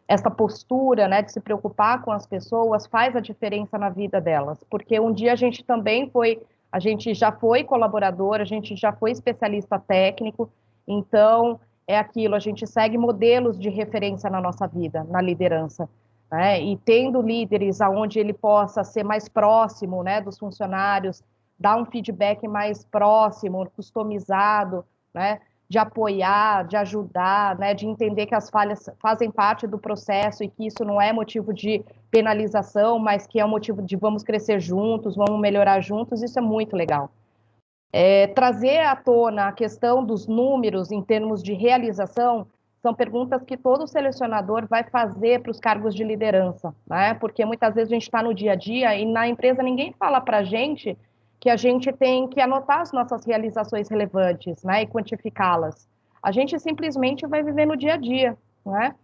essa postura, né, de se preocupar com as pessoas, faz a diferença na vida delas, porque um dia a gente já foi colaborador, a gente já foi especialista técnico, então é aquilo, a gente segue modelos de referência na nossa vida, na liderança, né, e tendo líderes aonde ele possa ser mais próximo, né, dos funcionários, dar um feedback mais próximo, customizado, né, de apoiar, de ajudar, né, de entender que as falhas fazem parte do processo e que isso não é motivo de penalização, mas que é um motivo de vamos crescer juntos, vamos melhorar juntos, isso é muito legal. Trazer à tona a questão dos números em termos de realização são perguntas que todo selecionador vai fazer para os cargos de liderança, né? Porque muitas vezes a gente está no dia a dia e na empresa ninguém fala para a gente que a gente tem que anotar as nossas realizações relevantes, né, e quantificá-las. A gente simplesmente vai viver no dia a dia, né?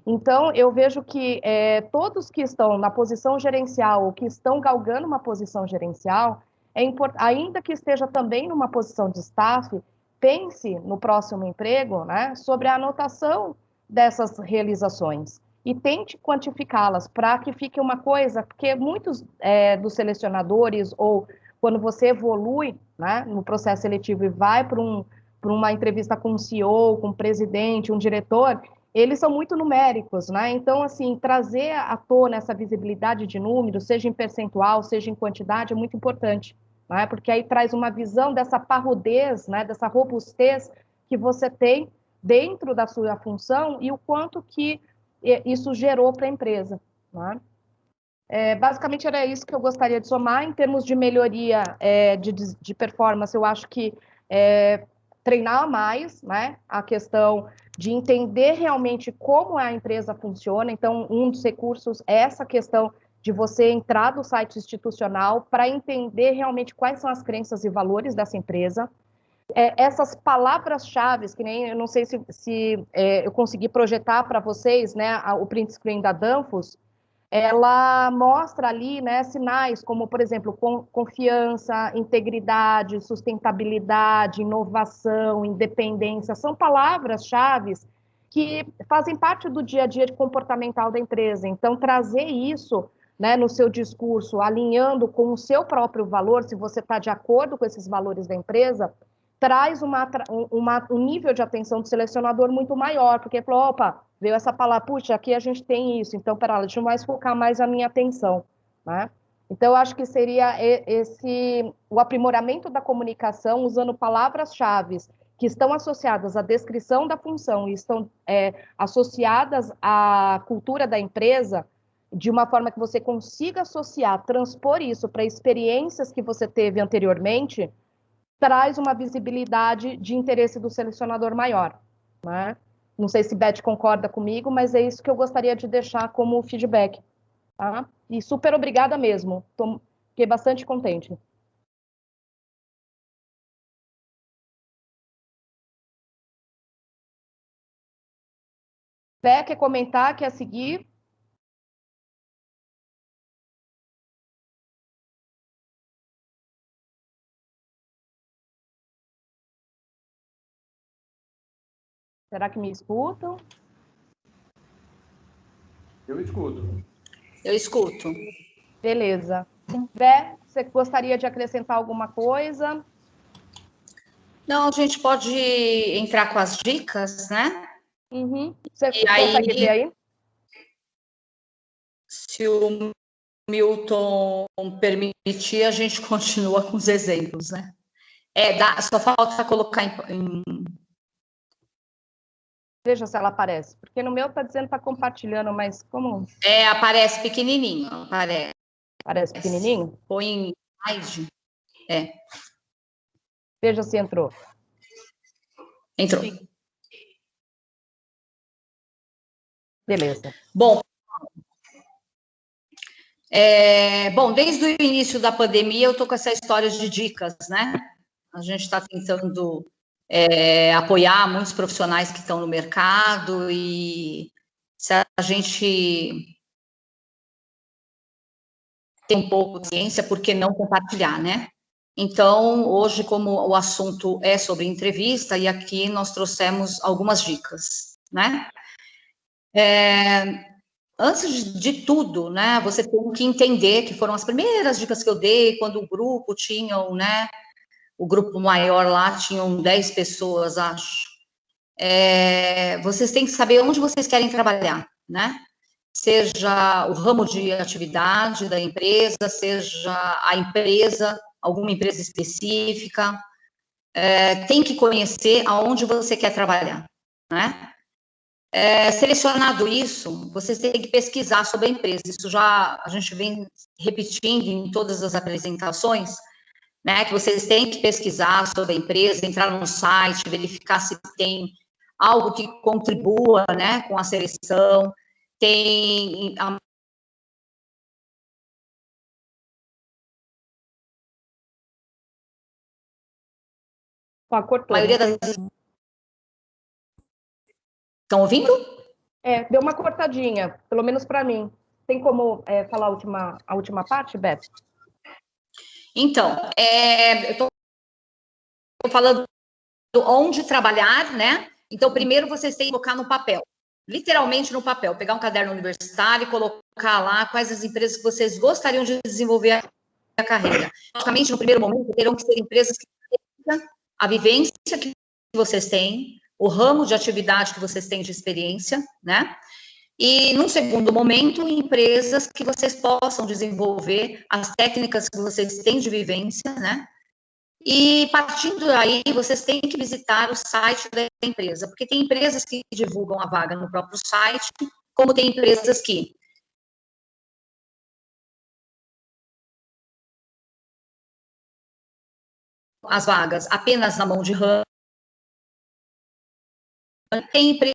Então, eu vejo que todos que estão na posição gerencial ou que estão galgando uma posição gerencial, ainda que esteja também numa posição de staff, pense no próximo emprego, né, sobre a anotação dessas realizações e tente quantificá-las para que fique uma coisa, porque muitos dos selecionadores ou quando você evolui, né, no processo seletivo e vai para uma entrevista com um CEO, com um presidente, um diretor, eles são muito numéricos, né? Então, assim, trazer à tona essa visibilidade de números, seja em percentual, seja em quantidade, é muito importante, né? Porque aí traz uma visão dessa parrudez, né, dessa robustez que você tem dentro da sua função e o quanto que isso gerou para a empresa, né? Basicamente era isso que eu gostaria de somar. Em termos de melhoria de performance, eu acho que treinar mais, né, a questão de entender realmente como a empresa funciona. Então, um dos recursos é essa questão de você entrar no site institucional para entender realmente quais são as crenças e valores dessa empresa. Essas palavras-chave, que nem, eu não sei se eu consegui projetar para vocês, né, o print screen da Danfoss, ela mostra ali, né, sinais como, por exemplo, confiança, integridade, sustentabilidade, inovação, independência, são palavras-chave que fazem parte do dia a dia comportamental da empresa. Então, trazer isso, né, no seu discurso, alinhando com o seu próprio valor, se você está de acordo com esses valores da empresa, traz um nível de atenção do selecionador muito maior, porque falou, opa, veio essa palavra, puxa, aqui a gente tem isso, então, pera lá, deixa eu mais focar mais a minha atenção, né? Então, eu acho que seria o aprimoramento da comunicação usando palavras-chave que estão associadas à descrição da função e estão associadas à cultura da empresa, de uma forma que você consiga associar, transpor isso para experiências que você teve anteriormente, traz uma visibilidade de interesse do selecionador maior, né? Não sei se Beth concorda comigo, mas é isso que eu gostaria de deixar como feedback, tá? E super obrigada mesmo, fiquei bastante contente. Bé, quer comentar, quer seguir? Será que me escutam? Eu escuto. Eu escuto. Beleza. Bé, você gostaria de acrescentar alguma coisa? Não, a gente pode entrar com as dicas, né? Uhum. Você E consegue ver aí? Se o Milton permitir, a gente continua com os exemplos, né? Só falta colocar em... Veja se ela aparece, porque no meu está dizendo que está compartilhando, mas como? Aparece pequenininho, aparece. Parece pequenininho? Põe em slide. Veja se entrou. Entrou. Sim. Beleza. Bom, desde o início da pandemia, eu estou com essa história de dicas, né? A gente está tentando apoiar muitos profissionais que estão no mercado e se a gente tem um pouco de ciência, por que não compartilhar, né? Então, hoje, como o assunto é sobre entrevista, e aqui nós trouxemos algumas dicas, né? Antes de tudo, né, você tem que entender que foram as primeiras dicas que eu dei, quando o grupo tinham, né, o grupo maior lá tinham 10 pessoas, acho. Vocês têm que saber onde vocês querem trabalhar, né? Seja o ramo de atividade da empresa, seja a empresa, alguma empresa específica, tem que conhecer aonde você quer trabalhar, né? Selecionado isso, vocês têm que pesquisar sobre a empresa. Isso já a gente vem repetindo em todas as apresentações, né? Que vocês têm que pesquisar sobre a empresa, entrar no site, verificar se tem algo que contribua, né, com a seleção. Tem a maioria das... Estão ouvindo? Deu uma cortadinha, pelo menos para mim. Tem como falar a última parte, Beto? Então, eu estou falando onde trabalhar, né? Então, primeiro vocês têm que colocar no papel, literalmente no papel, pegar um caderno universitário e colocar lá quais as empresas que vocês gostariam de desenvolver a carreira. Logicamente, no primeiro momento, terão que ser empresas que tenham a vivência que vocês têm, o ramo de atividade que vocês têm de experiência, né? E, num segundo momento, empresas que vocês possam desenvolver as técnicas que vocês têm de vivência, né? E, partindo daí, vocês têm que visitar o site da empresa, porque tem empresas que divulgam a vaga no próprio site, como tem empresas que as vagas apenas na mão de ramo. Tem empresa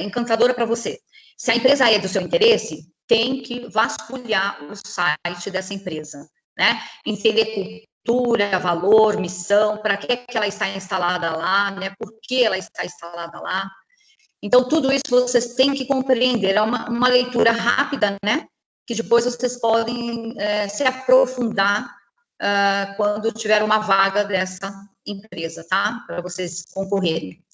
encantadora para você. Se a empresa é do seu interesse, tem que vasculhar o site dessa empresa, né? Entender cultura, valor, missão, para que ela está instalada lá, né? Por que ela está instalada lá. Então, tudo isso vocês têm que compreender. É uma leitura rápida, né? Que depois vocês podem se aprofundar quando tiver uma vaga dessa empresa, tá? Para vocês concorrerem.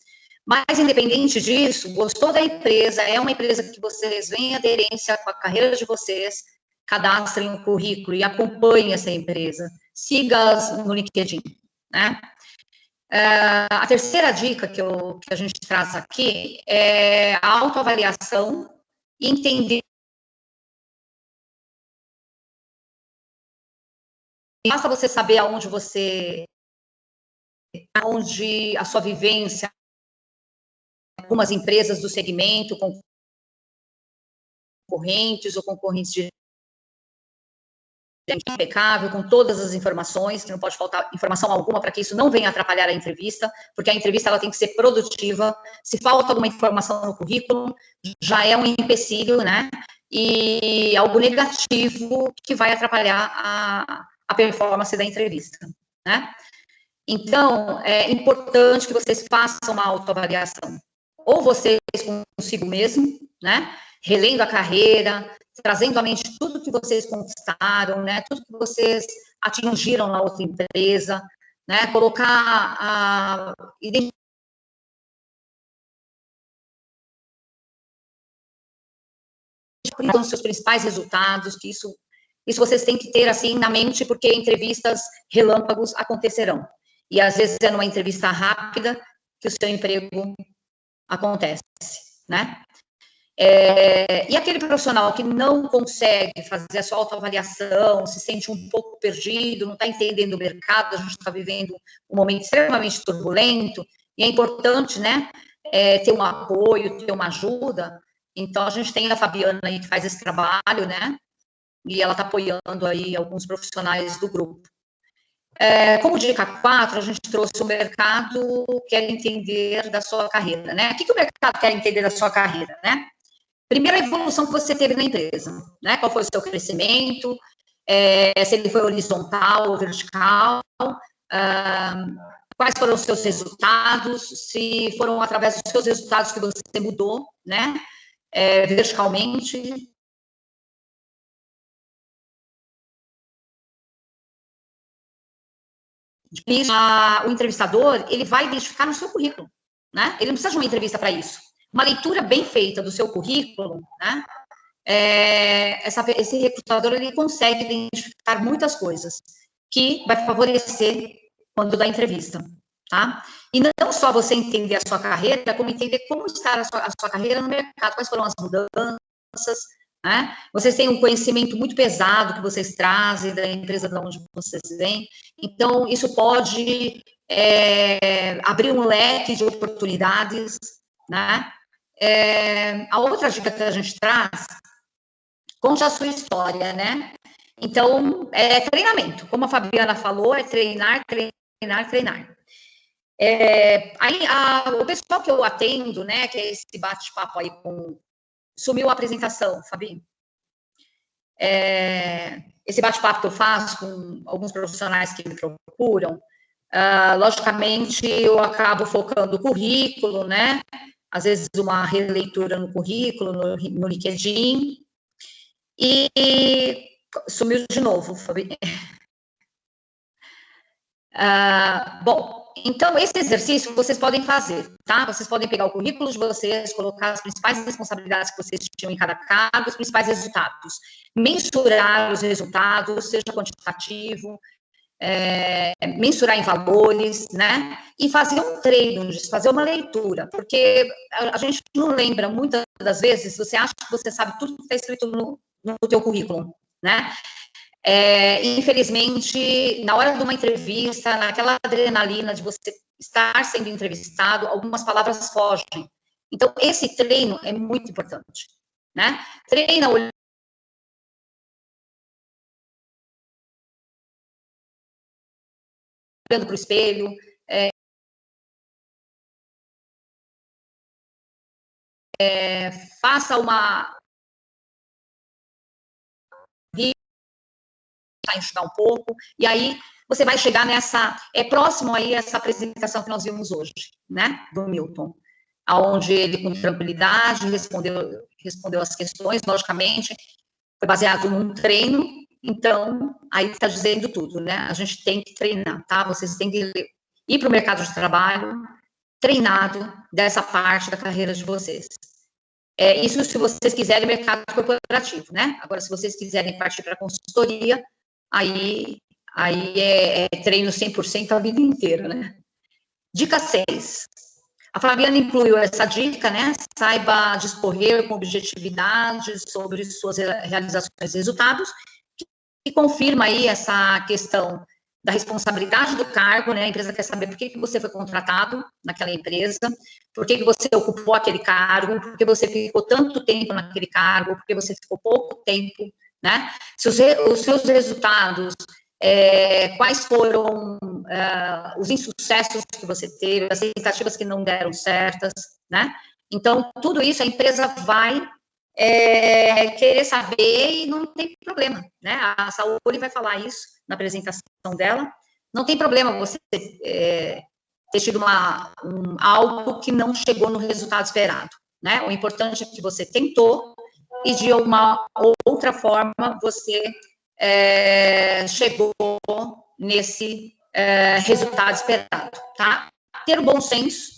Mas, independente disso, gostou da empresa, é uma empresa que vocês veem aderência com a carreira de vocês, cadastrem o currículo e acompanhem essa empresa. Siga-as no LinkedIn, né? A terceira dica que a gente traz aqui é a autoavaliação e entender. Basta você saber aonde a sua vivência, algumas empresas do segmento, concorrentes ou concorrentes impecável, com todas as informações, que não pode faltar informação alguma para que isso não venha atrapalhar a entrevista, porque a entrevista ela tem que ser produtiva. Se falta alguma informação no currículo, já é um empecilho, né? E algo negativo que vai atrapalhar a performance da entrevista, né? Então, é importante que vocês façam uma autoavaliação. Ou vocês consigo mesmo, né? Relendo a carreira, trazendo à mente tudo que vocês conquistaram, né? Tudo que vocês atingiram na outra empresa, né? Colocar identificar os seus principais resultados, que isso vocês têm que ter assim na mente, porque entrevistas relâmpagos acontecerão. E às vezes é numa entrevista rápida que o seu emprego acontece, né? E aquele profissional que não consegue fazer a sua autoavaliação, se sente um pouco perdido, não está entendendo o mercado, a gente está vivendo um momento extremamente turbulento, e é importante, né, ter um apoio, ter uma ajuda. Então, a gente tem a Fabiana aí que faz esse trabalho, né, e ela está apoiando aí alguns profissionais do grupo. Como dica 4, a gente trouxe o mercado quer entender da sua carreira, né? O que o mercado quer entender da sua carreira, né? Primeiro, a evolução que você teve na empresa, né? Qual foi o seu crescimento, se ele foi horizontal ou vertical, quais foram os seus resultados, se foram através dos seus resultados que você mudou, né? Verticalmente. o entrevistador, ele vai identificar no seu currículo, né? Ele não precisa de uma entrevista para isso. Uma leitura bem feita do seu currículo, né? Esse recrutador, ele consegue identificar muitas coisas que vai favorecer quando dá entrevista, tá? E não só você entender a sua carreira, como entender como está a sua carreira no mercado, quais foram as mudanças, né? Vocês têm um conhecimento muito pesado que vocês trazem da empresa de onde vocês vêm, então isso pode abrir um leque de oportunidades, né? A outra dica que a gente traz, conte a sua história, né? Então, treinamento, como a Fabiana falou, é treinar, treinar, treinar. O pessoal que eu atendo, né, que é esse bate-papo aí com... Sumiu a apresentação, Fabi. Esse bate-papo que eu faço com alguns profissionais que me procuram, logicamente, eu acabo focando o currículo, né? Às vezes, uma releitura no currículo, no LinkedIn, e sumiu de novo, Fabi. Bom, então, esse exercício vocês podem fazer, tá? Vocês podem pegar o currículo de vocês, colocar as principais responsabilidades que vocês tinham em cada cargo, os principais resultados. Mensurar os resultados, seja quantitativo, mensurar em valores, né? E fazer um treino disso, fazer uma leitura, porque a gente não lembra, muitas das vezes, você acha que você sabe tudo que está escrito no teu currículo, né? Infelizmente, na hora de uma entrevista, naquela adrenalina de você estar sendo entrevistado, algumas palavras fogem. Então, esse treino é muito importante, né? Treina olhando para o espelho, faça uma... enxugar um pouco, e aí você vai chegar nessa... próximo aí essa apresentação que nós vimos hoje, né, do Milton, aonde ele, com tranquilidade, respondeu as questões, logicamente, foi baseado num treino, então, aí está dizendo tudo, né, a gente tem que treinar, tá, vocês têm que ir para o mercado de trabalho treinado dessa parte da carreira de vocês. Isso se vocês quiserem mercado corporativo, né, agora se vocês quiserem partir para consultoria, aí é treino 100% a vida inteira, né? Dica 6. A Fabiana incluiu essa dica, né? Saiba discorrer com objetividade sobre suas realizações e resultados, que confirma aí essa questão da responsabilidade do cargo, né? A empresa quer saber por que você foi contratado naquela empresa, por que você ocupou aquele cargo, por que você ficou tanto tempo naquele cargo, por que você ficou pouco tempo, né? Se os seus resultados, quais foram os insucessos que você teve, as tentativas que não deram certas, né? Então, tudo isso a empresa vai querer saber e não tem problema, né? A Saori vai falar isso na apresentação dela. Não tem problema você ter tido algo que não chegou no resultado esperado, né? O importante é que você tentou e de uma outra forma você chegou nesse resultado esperado, tá? Ter o bom senso,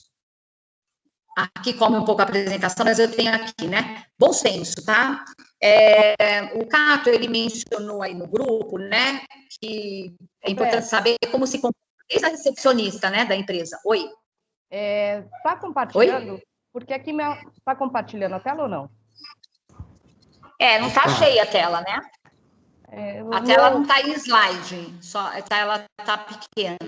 aqui come um pouco a apresentação, mas eu tenho aqui, né? Bom senso, tá? O Cato, ele mencionou aí no grupo, né, que é importante saber como se comporta a recepcionista, né, da empresa. Oi? Tá compartilhando? Oi? Porque aqui tá compartilhando a tela ou não? Não tá cheia a tela, né? A tela não tá em slide, só ela tá pequena.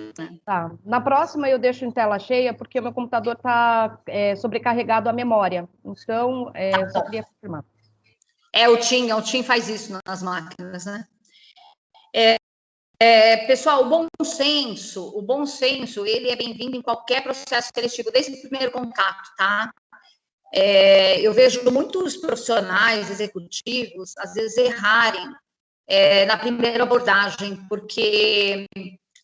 Tá. Na próxima eu deixo em tela cheia, porque o meu computador tá sobrecarregado a memória. Então, só queria confirmar. O Tim faz isso nas máquinas, né? Pessoal, o bom senso, ele é bem-vindo em qualquer processo seletivo, desde o primeiro contato, tá? Eu vejo muitos profissionais, executivos, às vezes errarem na primeira abordagem, porque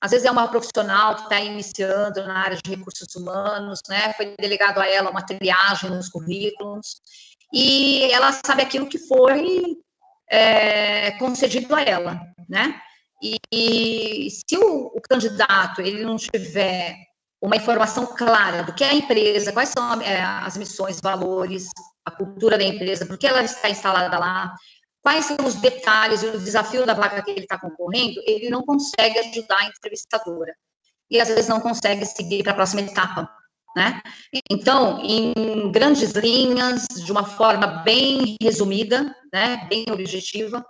às vezes é uma profissional que está iniciando na área de recursos humanos, né? Foi delegado a ela uma triagem nos currículos, e ela sabe aquilo que foi concedido a ela, né? E se o candidato ele não tiver uma informação clara do que é a empresa, quais são as missões, valores, a cultura da empresa, por que ela está instalada lá, quais são os detalhes e o desafio da vaga que ele está concorrendo, ele não consegue ajudar a entrevistadora. E, às vezes, não consegue seguir para a próxima etapa, né? Então, em grandes linhas, de uma forma bem resumida, né, bem objetiva,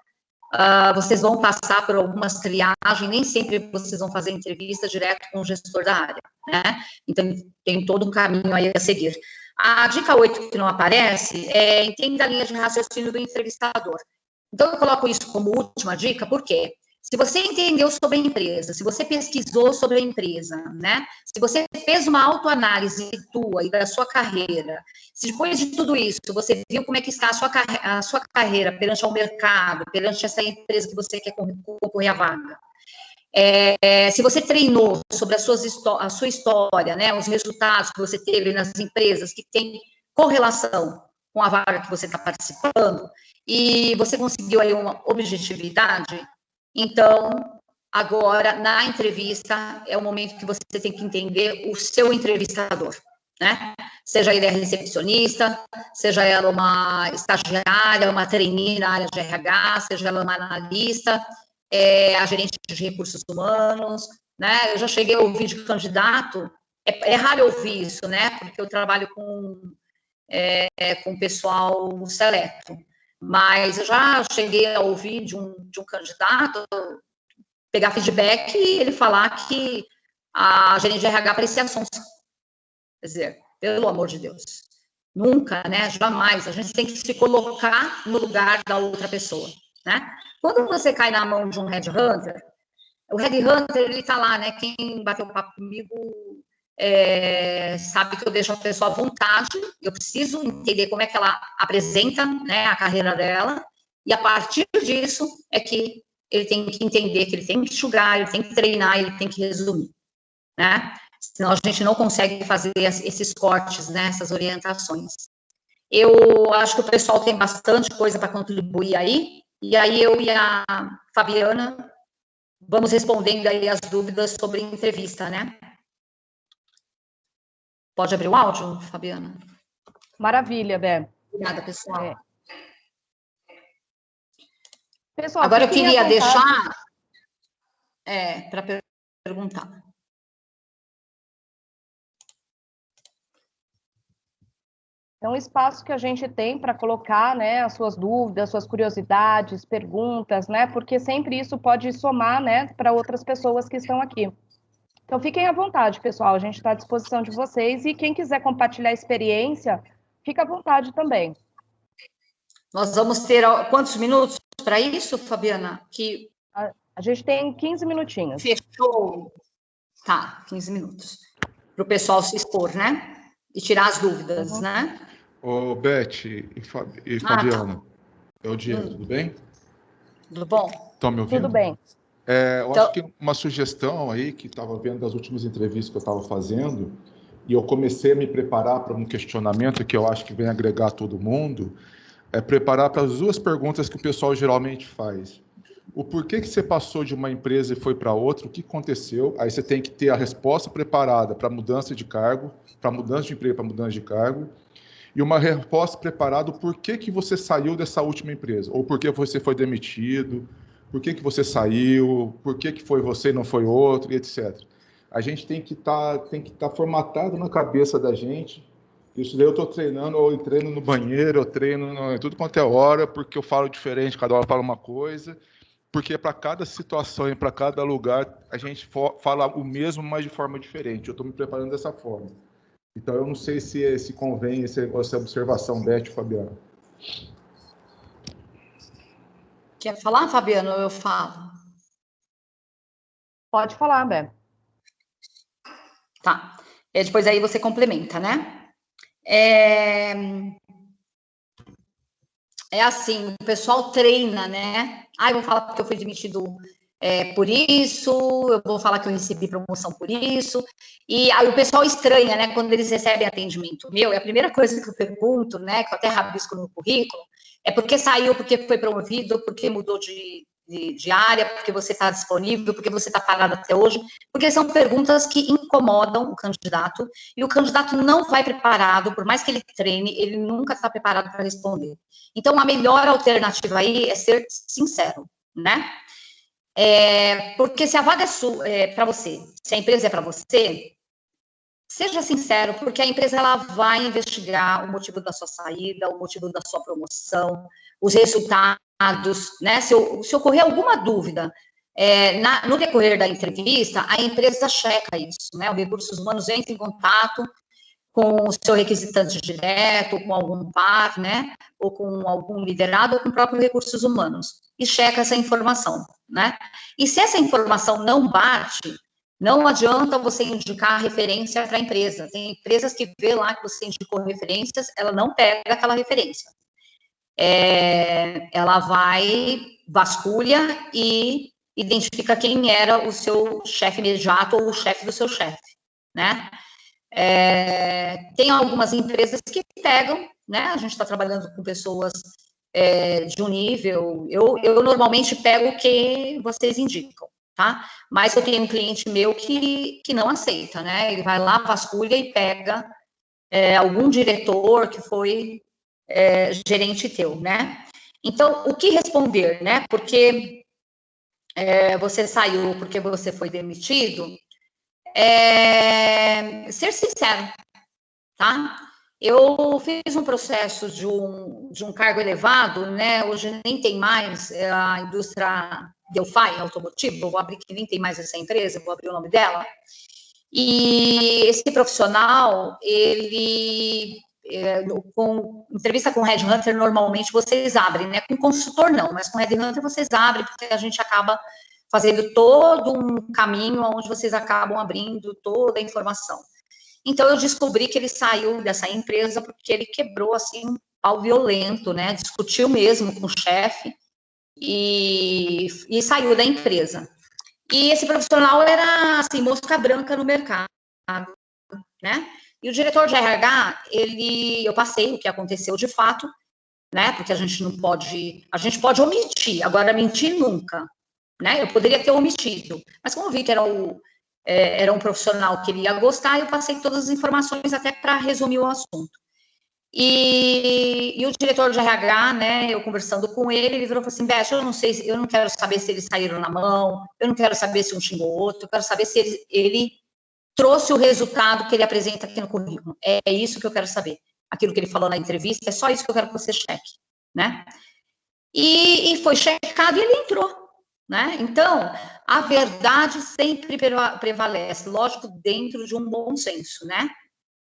vocês vão passar por algumas triagens, nem sempre vocês vão fazer entrevista direto com o gestor da área, né? Então, tem todo um caminho aí a seguir. A dica 8, que não aparece, entenda a linha de raciocínio do entrevistador. Então, eu coloco isso como última dica, por quê? Se você entendeu sobre a empresa, se você pesquisou sobre a empresa, né? Se você fez uma autoanálise tua e da sua carreira, se depois de tudo isso você viu como é que está a sua carreira perante ao mercado, perante essa empresa que você quer concorrer à vaga, se você treinou sobre a sua história, né? Os resultados que você teve nas empresas que têm correlação com a vaga que você está participando, e você conseguiu aí uma objetividade, então, agora, na entrevista, é o momento que você tem que entender o seu entrevistador, né? Seja ele a recepcionista, seja ela uma estagiária, uma trainee na área de RH, seja ela uma analista, a gerente de recursos humanos, né? Eu já cheguei a ouvir de candidato, é raro ouvir isso, né? Porque eu trabalho com pessoal seleto. Mas eu já cheguei a ouvir de um candidato pegar feedback e ele falar que a gerente de RH parecia sonsa. Quer dizer, pelo amor de Deus. Nunca, né? Jamais. A gente tem que se colocar no lugar da outra pessoa, né? Quando você cai na mão de um headhunter, o headhunter, ele tá lá, né? Quem bateu papo comigo sabe que eu deixo a pessoa à vontade, eu preciso entender como é que ela apresenta, né, a carreira dela, e a partir disso é que ele tem que entender que ele tem que enxugar, ele tem que treinar, ele tem que resumir, né? Senão a gente não consegue fazer esses cortes, né, essas orientações. Eu acho que o pessoal tem bastante coisa para contribuir aí, e aí eu e a Fabiana vamos respondendo aí as dúvidas sobre entrevista, né? Pode abrir o áudio, Fabiana? Maravilha, Bé. Obrigada, pessoal. Pessoal, agora eu queria deixar para perguntar. É um espaço que a gente tem para colocar, né, as suas dúvidas, suas curiosidades, perguntas, né, porque sempre isso pode somar, né, para outras pessoas que estão aqui. Então, fiquem à vontade, pessoal, a gente está à disposição de vocês, e quem quiser compartilhar a experiência, fica à vontade também. Nós vamos ter quantos minutos para isso, Fabiana? A gente tem 15 minutinhos. Fechou. Tá, 15 minutos. Para o pessoal se expor, né? E tirar as dúvidas, né? Ô, Beth e Fabiana, é o Diego, tudo bem? Tudo bom? Estão me ouvindo? Tudo bem. Eu acho que uma sugestão aí, que estava vendo das últimas entrevistas que eu estava fazendo, e eu comecei a me preparar para um questionamento que eu acho que vem agregar todo mundo, preparar para as duas perguntas que o pessoal geralmente faz. O porquê que você passou de uma empresa e foi para outra, o que aconteceu? Aí você tem que ter a resposta preparada para mudança de cargo, para mudança de emprego, para mudança de cargo, e uma resposta preparada por que que você saiu dessa última empresa, ou por que você foi demitido, por que que você saiu, por que que foi você e não foi outro, etc. A gente tem que estar formatado na cabeça da gente. Isso daí eu estou treinando, ou eu treino no banheiro, eu treino em tudo quanto é hora, porque eu falo diferente, cada hora fala uma coisa, porque para cada situação e para cada lugar a gente fala o mesmo, mas de forma diferente. Eu estou me preparando dessa forma. Então eu não sei se convém essa observação, Beth e Fabiana. Quer falar, Fabiana, ou eu falo? Pode falar, Bé. Tá. Depois aí você complementa, né? Assim, o pessoal treina, né? Eu vou falar porque eu fui demitido por isso, eu vou falar que eu recebi promoção por isso, e aí o pessoal estranha, né? Quando eles recebem atendimento meu, a primeira coisa que eu pergunto, né, que eu até rabisco no currículo, por que saiu, por que foi promovido, por que mudou de de área, porque você está disponível, porque você está parado até hoje, porque são perguntas que incomodam o candidato, e o candidato não vai preparado, por mais que ele treine, ele nunca está preparado para responder. Então, a melhor alternativa aí é ser sincero, né? Porque se a vaga é para você, se a empresa é para você, seja sincero, porque a empresa ela vai investigar o motivo da sua saída, o motivo da sua promoção, os resultados, né? Se ocorrer alguma dúvida no decorrer da entrevista, a empresa checa isso, né? O Recursos Humanos entra em contato com o seu requisitante direto, com algum par, né? Ou com algum liderado, ou com o próprio Recursos Humanos, e checa essa informação, né? E se essa informação não bate, não adianta você indicar referência para a empresa. Tem empresas que vê lá que você indicou referências, ela não pega aquela referência. Ela vai, vasculha e identifica quem era o seu chefe imediato ou o chefe do seu chefe, né? Tem algumas empresas que pegam, né? A gente está trabalhando com pessoas de um nível. Eu normalmente pego o que vocês indicam, tá? Mas eu tenho um cliente meu que não aceita, né? Ele vai lá, vasculha e pega algum diretor que foi gerente teu, né? Então, o que responder, né? Porque você saiu, porque você foi demitido, ser sincero, tá? Eu fiz um processo de um cargo elevado, né? Hoje nem tem mais a indústria Delphi automotivo, eu vou abrir que nem tem mais essa empresa, vou abrir o nome dela. E esse profissional, ele, com entrevista com Headhunter, normalmente vocês abrem, né? Com consultor não, mas com Headhunter vocês abrem, porque a gente acaba fazendo todo um caminho onde vocês acabam abrindo toda a informação. Então, eu descobri que ele saiu dessa empresa porque ele quebrou, assim, um pau violento, né? Discutiu mesmo com o chefe e saiu da empresa. E esse profissional era, assim, mosca branca no mercado, né? E o diretor de RH, eu passei o que aconteceu de fato, né? Porque a gente pode omitir, agora mentir nunca, né? Eu poderia ter omitido, mas como eu vi que era um profissional que ele ia gostar, eu passei todas as informações até para resumir o assunto. E o diretor de RH, né, eu conversando com ele falou assim, Beth, eu não quero saber se eles saíram na mão, eu não quero saber se um xingou o outro, eu quero saber se ele trouxe o resultado que ele apresenta aqui no currículo. É isso que eu quero saber. Aquilo que ele falou na entrevista, é só isso que eu quero que você cheque, né? E foi checado e ele entrou. Né? Então, a verdade sempre prevalece, lógico, dentro de um bom senso, né?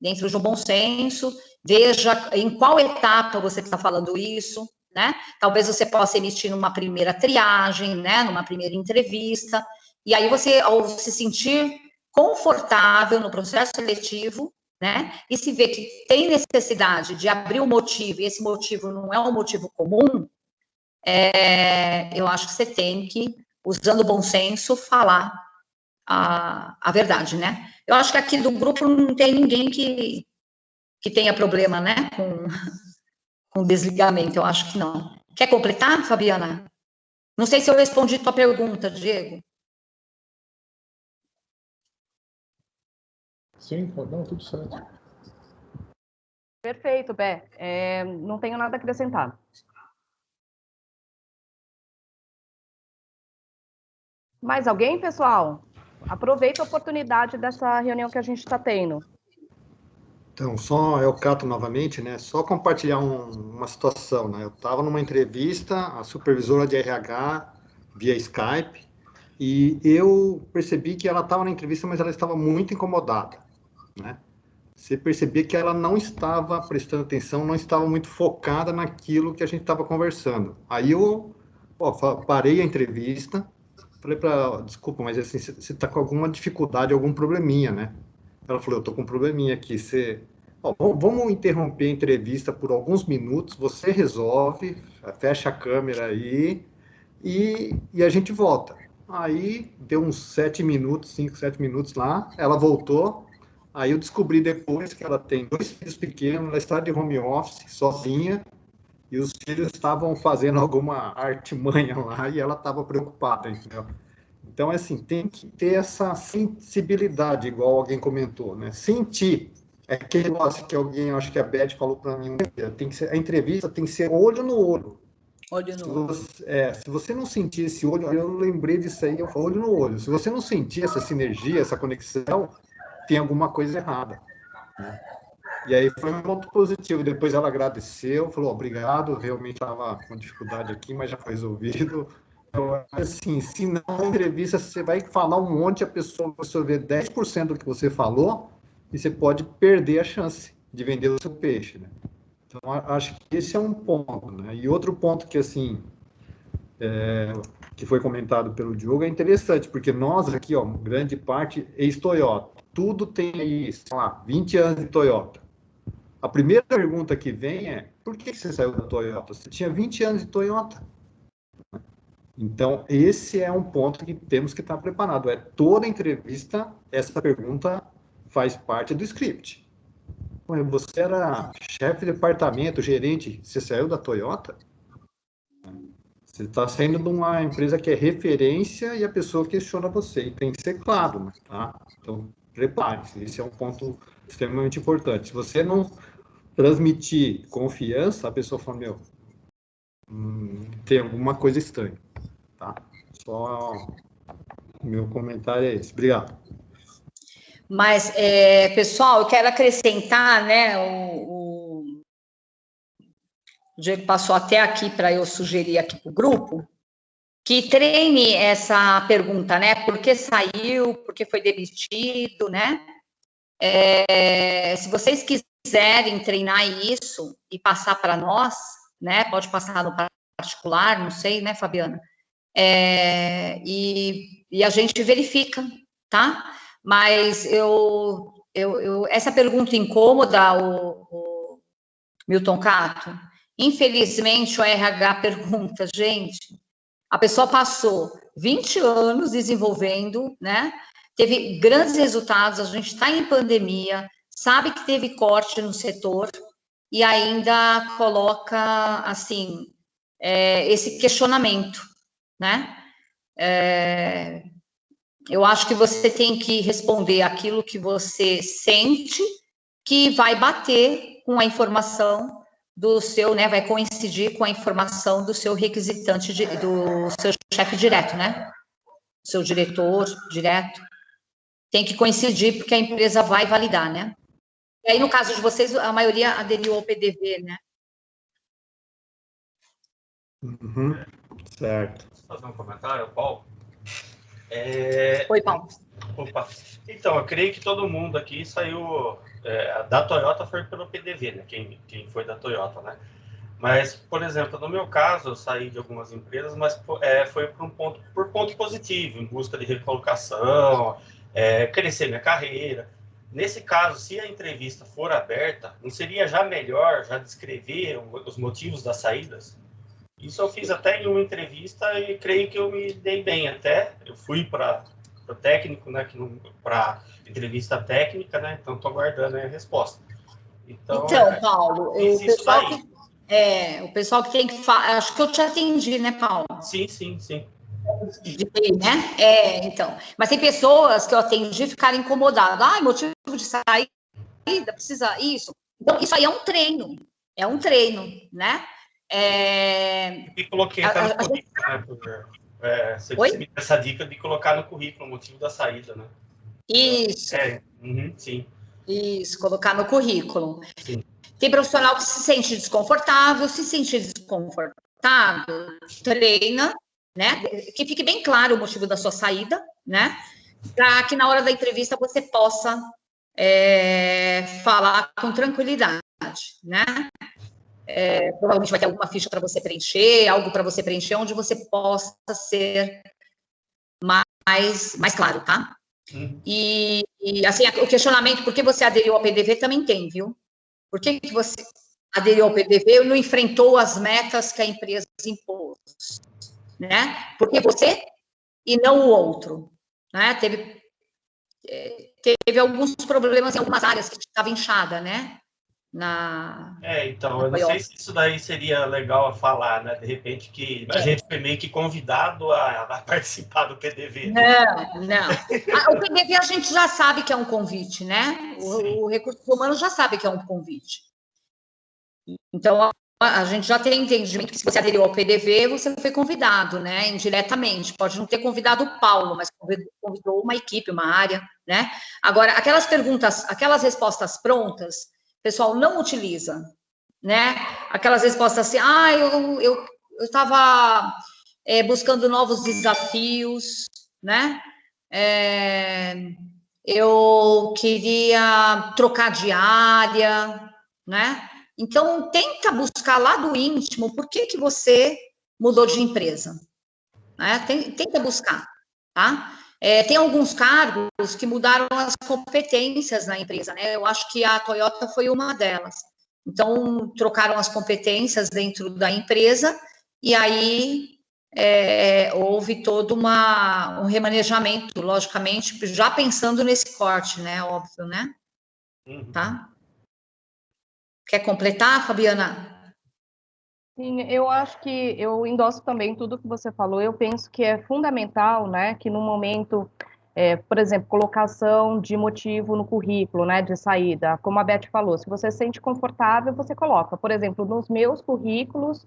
Dentro de um bom senso, veja em qual etapa você está falando isso, né? Talvez você possa emitir numa primeira triagem, né? Numa primeira entrevista, e aí você, ao se sentir confortável no processo seletivo, né? E se vê que tem necessidade de abrir um motivo, e esse motivo não é um motivo comum, eu acho que você tem que, usando o bom senso, falar a verdade, né? Eu acho que aqui do grupo não tem ninguém que tenha problema, né, com desligamento, eu acho que não. Quer completar, Fabiana? Não sei se eu respondi tua pergunta, Diego. Sim, não, tudo certo. Perfeito, Bé. Não tenho nada a acrescentar. Mais alguém, pessoal? Aproveita a oportunidade dessa reunião que a gente está tendo. Então, só eu cato novamente, né? Só compartilhar uma situação, né? Eu estava numa entrevista, a supervisora de RH via Skype, e eu percebi que ela estava na entrevista, mas ela estava muito incomodada, né? Você percebia que ela não estava prestando atenção, não estava muito focada naquilo que a gente estava conversando. Aí eu parei a entrevista, falei para ela, desculpa, mas assim, você está com alguma dificuldade, algum probleminha, né? Ela falou, eu estou com um probleminha aqui, vamos interromper a entrevista por alguns minutos, você resolve, fecha a câmera aí e a gente volta. Aí deu uns 7 minutos, 5, 7 minutos lá, ela voltou, aí eu descobri depois que ela tem 2 filhos pequenos, ela está de home office, sozinha, e os filhos estavam fazendo alguma artimanha lá e ela estava preocupada, entendeu? Então, assim, tem que ter essa sensibilidade, igual alguém comentou, né? Sentir. É aquele negócio que alguém, acho que a Beth falou para mim, tem que ser, a entrevista tem que ser olho no olho. Olho no olho. Se você não sentir esse olho, eu lembrei disso aí, eu falo olho no olho. Se você não sentir essa sinergia, essa conexão, tem alguma coisa errada, né? E aí foi um ponto positivo. Depois ela agradeceu, falou obrigado, realmente estava com dificuldade aqui, mas já foi resolvido. Então, assim, se na entrevista você vai falar um monte, a pessoa vai absorver 10% do que você falou, e você pode perder a chance de vender o seu peixe, né? Então, acho que esse é um ponto, né? E outro ponto que, assim, que foi comentado pelo Diogo, é interessante, porque nós aqui, ó, grande parte, ex-Toyota, tudo tem aí, sei lá, 20 anos de Toyota. A primeira pergunta que vem é, por que você saiu da Toyota? Você tinha 20 anos de Toyota. Então, esse é um ponto que temos que estar preparado. Toda entrevista, essa pergunta faz parte do script. Você era chefe de departamento, gerente, você saiu da Toyota? Você está saindo de uma empresa que é referência e a pessoa questiona você. E tem que ser claro, né? Tá? Então, prepare-se. Esse é um ponto extremamente importante. Se você não transmitir confiança, a pessoa fala, meu, tem alguma coisa estranha, tá? Só meu comentário é esse. Obrigado. Mas, pessoal, eu quero acrescentar, né, o Diego passou até aqui para eu sugerir aqui para o grupo, que treine essa pergunta, né, por que saiu, por que foi demitido, né? Se vocês quiserem treinar isso e passar para nós, né, pode passar no particular, não sei, né, Fabiana? E a gente verifica, tá? Mas essa pergunta incômoda, o Milton Cato, infelizmente o RH pergunta, gente, a pessoa passou 20 anos desenvolvendo, né? Teve grandes resultados, a gente está em pandemia, sabe que teve corte no setor e ainda coloca, assim, esse questionamento, né? Eu acho que você tem que responder aquilo que você sente que vai bater com a informação do seu, né? Vai coincidir com a informação do seu requisitante, do seu chefe direto, né? Seu diretor direto. Tem que coincidir, porque a empresa vai validar, né? E aí, no caso de vocês, a maioria aderiu ao PDV, né? Uhum. Certo. Posso fazer um comentário, Paulo? Oi, Paulo. Opa. Então, eu creio que todo mundo aqui saiu da Toyota foi pelo PDV, né? Quem foi da Toyota, né? Mas, por exemplo, no meu caso, eu saí de algumas empresas, mas foi por ponto positivo, em busca de recolocação, crescer minha carreira. Nesse caso, se a entrevista for aberta, não seria já melhor já descrever os motivos das saídas? Isso eu fiz até em uma entrevista e creio que eu me dei bem até. Eu fui para o técnico, né, para entrevista técnica, né, então estou aguardando a resposta. Então Paulo, o pessoal que tem que falar, acho que eu te atendi, né, Paulo? Sim. Né? Então. Mas tem pessoas que eu atendi ficaram incomodadas. Motivo de saída, precisa isso. Então, isso aí é um treino, né? E coloquei até no currículo, né? Você me deu essa dica de colocar no currículo o motivo da saída, né? Isso. Sim. Isso, colocar no currículo. Sim. Tem profissional que se sente desconfortável, treina, né? Que fique bem claro o motivo da sua saída, né? Para que na hora da entrevista você possa falar com tranquilidade, né? Provavelmente vai ter alguma ficha para você preencher, algo para você preencher, onde você possa ser mais claro, tá? E assim, o questionamento, por que você aderiu ao PDV, também tem, viu? Por que você aderiu ao PDV e não enfrentou as metas que a empresa impôs, né? Porque você e não o outro, né? Teve alguns problemas em algumas áreas que estava inchada, né? Então, eu não sei se isso daí seria legal a falar, né? De repente que a gente foi meio que convidado a participar do PDV. Não. O PDV a gente já sabe que é um convite, né? O Recursos Humanos já sabe que é um convite. Então, a gente já tem entendimento que se você aderiu ao PDV, você foi convidado, né? Indiretamente. Pode não ter convidado o Paulo, mas convidou uma equipe, uma área, né? Agora, aquelas perguntas, aquelas respostas prontas, o pessoal não utiliza, né? Aquelas respostas assim, eu estava buscando novos desafios, né? Eu queria trocar de área, né? Então, tenta buscar lá do íntimo por que você mudou de empresa, né? Tenta buscar, tá? Tem alguns cargos que mudaram as competências na empresa, né? Eu acho que a Toyota foi uma delas. Então, trocaram as competências dentro da empresa e aí houve todo um remanejamento, logicamente, já pensando nesse corte, né? Óbvio, né? Tá? Quer completar, Fabiana? Sim, eu acho que eu endosso também tudo que você falou. Eu penso que é fundamental, né, que no momento, por exemplo, colocação de motivo no currículo, né, de saída, como a Beth falou, se você se sente confortável, você coloca. Por exemplo, nos meus currículos,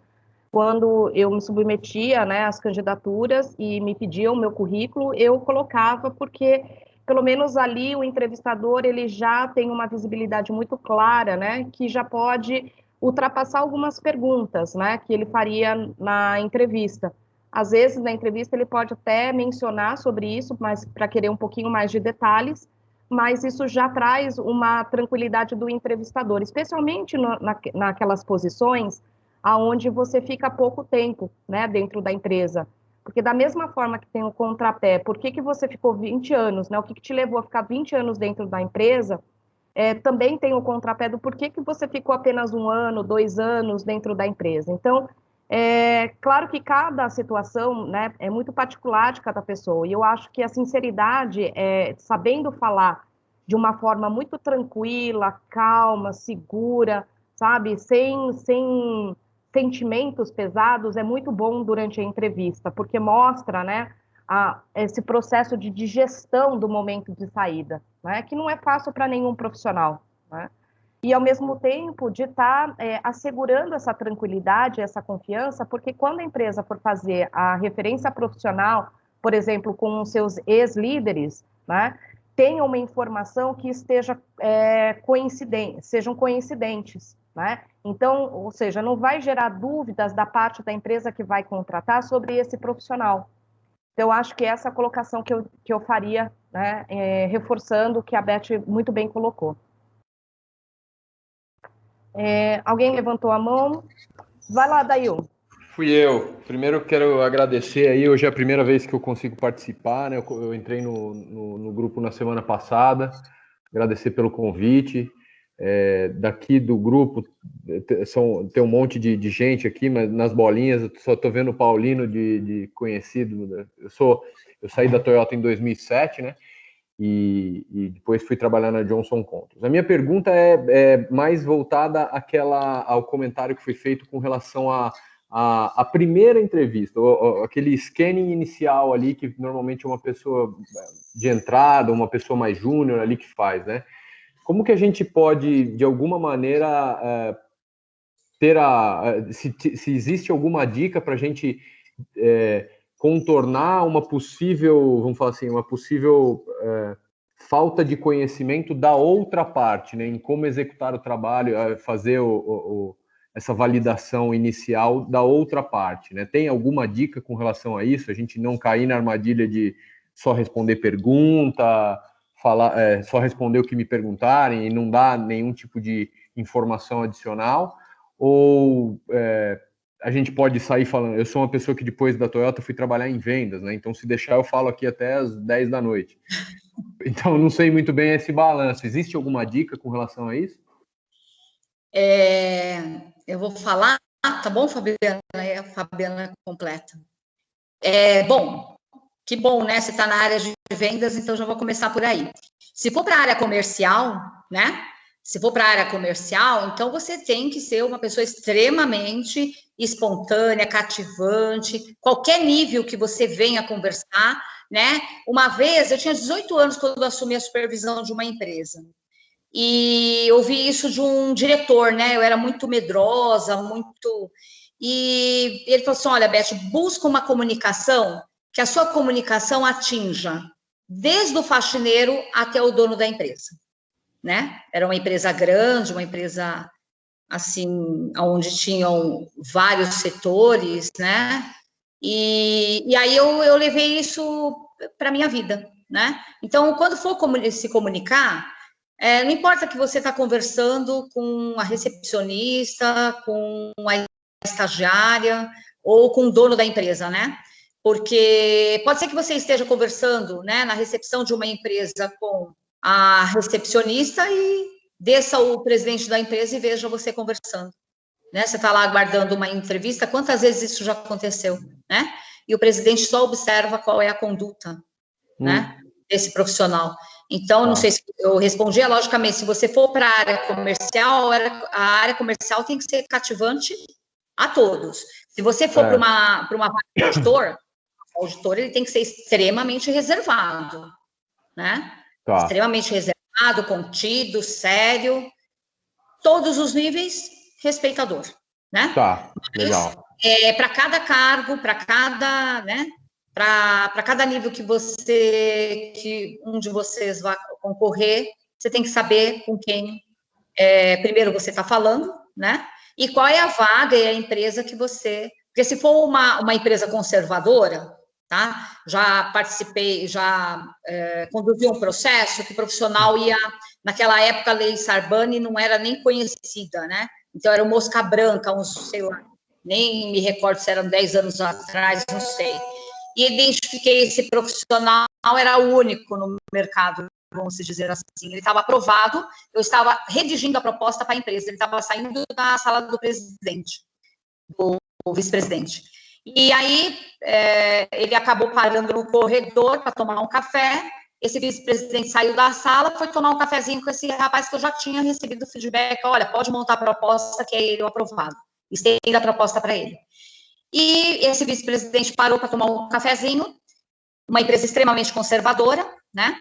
quando eu me submetia, né, às candidaturas e me pediam o meu currículo, eu colocava porque pelo menos ali o entrevistador ele já tem uma visibilidade muito clara, né, que já pode ultrapassar algumas perguntas, né, que ele faria na entrevista. Às vezes na entrevista ele pode até mencionar sobre isso, mas para querer um pouquinho mais de detalhes, mas isso já traz uma tranquilidade do entrevistador, especialmente naquelas posições aonde você fica pouco tempo, né, dentro da empresa. Porque da mesma forma que tem o contrapé, por que você ficou 20 anos, né? O que te levou a ficar 20 anos dentro da empresa? Também tem o contrapé do porquê que você ficou apenas 1 ano, 2 anos dentro da empresa. Então, claro que cada situação, né, é muito particular de cada pessoa. E eu acho que a sinceridade, sabendo falar de uma forma muito tranquila, calma, segura, sabe, sem sentimentos pesados, é muito bom durante a entrevista, porque mostra, né, esse processo de digestão do momento de saída, né, que não é fácil para nenhum profissional, né? E, ao mesmo tempo, de estar assegurando essa tranquilidade, essa confiança, porque quando a empresa for fazer a referência profissional, por exemplo, com os seus ex-líderes, né, tenha uma informação que esteja sejam coincidentes, né? Então, ou seja, não vai gerar dúvidas da parte da empresa que vai contratar sobre esse profissional. Então, eu acho que essa é a colocação que eu faria, né, reforçando o que a Beth muito bem colocou. Alguém levantou a mão? Vai lá, Dail. Fui eu. Primeiro eu quero agradecer aí, hoje é a primeira vez que eu consigo participar, né? Eu entrei no grupo na semana passada, agradecer pelo convite. Daqui do grupo tem um monte de gente aqui, mas nas bolinhas eu só estou vendo o Paulino de conhecido. Eu saí da Toyota em 2007, né? E depois fui trabalhar na Johnson Controls. A minha pergunta é mais voltada ao comentário que foi feito com relação à primeira entrevista, aquele scanning inicial ali, que normalmente é uma pessoa de entrada, uma pessoa mais júnior ali que faz, né? Como que a gente pode, de alguma maneira, se existe alguma dica para a gente contornar uma possível, vamos falar assim, uma possível falta de conhecimento da outra parte, né, em como executar o trabalho, fazer essa validação inicial da outra parte, né? Tem alguma dica com relação a isso? A gente não cair na armadilha de só responder pergunta, só responder o que me perguntarem e não dar nenhum tipo de informação adicional? Ou a gente pode sair falando... Eu sou uma pessoa que depois da Toyota fui trabalhar em vendas, né? Então, se deixar, eu falo aqui até às 10 da noite. Então, não sei muito bem esse balanço. Existe alguma dica com relação a isso? Eu vou falar, tá bom, Fabiana? A Fabiana completa. Bom, que bom, né? Você está na área de vendas, então já vou começar por aí. Se for para a área comercial, né? Se for para a área comercial, então você tem que ser uma pessoa extremamente espontânea, cativante, qualquer nível que você venha conversar, né? Uma vez, eu tinha 18 anos quando eu assumi a supervisão de uma empresa. E ouvi isso de um diretor, né? Eu era muito medrosa, muito... E ele falou assim, olha, Beth, busca uma comunicação, que a sua comunicação atinja desde o faxineiro até o dono da empresa, né? Era uma empresa grande, uma empresa, assim, onde tinham vários setores, né? E aí eu levei isso para a minha vida, né? Então, quando for se comunicar, não importa que você está conversando com a recepcionista, com a estagiária ou com o dono da empresa, né? Porque pode ser que você esteja conversando, né, na recepção de uma empresa com a recepcionista e desça o presidente da empresa e veja você conversando, né? Você está lá aguardando uma entrevista, quantas vezes isso já aconteceu, né? E o presidente só observa qual é a conduta, né, desse profissional. Então, não sei se eu respondi, logicamente, se você for para a área comercial, a área comercial tem que ser cativante a todos. Se você for para uma vaga de auditor, o auditor ele tem que ser extremamente reservado, né? Extremamente reservado, contido, sério, todos os níveis, respeitador, né? Legal. Para cada cargo, para cada, né? Para cada nível que um de vocês vai concorrer, você tem que saber com quem primeiro você está falando, né? E qual é a vaga e a empresa que você... Porque se for uma empresa conservadora, tá? Já participei, já conduzi um processo que o profissional ia... Naquela época, a Lei Sarbani não era nem conhecida, né? Então, era o mosca branca, uns, sei lá, nem me recordo se eram 10 anos atrás, não sei. E identifiquei esse profissional, era o único no mercado, vamos dizer assim. Ele estava aprovado, eu estava redigindo a proposta para a empresa, ele estava saindo da sala do presidente, do vice-presidente. E aí, ele acabou parando no corredor para tomar um café, esse vice-presidente saiu da sala, foi tomar um cafezinho com esse rapaz que eu já tinha recebido feedback, olha, pode montar a proposta, que é ele o aprovado. Estenda a proposta para ele. E esse vice-presidente parou para tomar um cafezinho, uma empresa extremamente conservadora, né?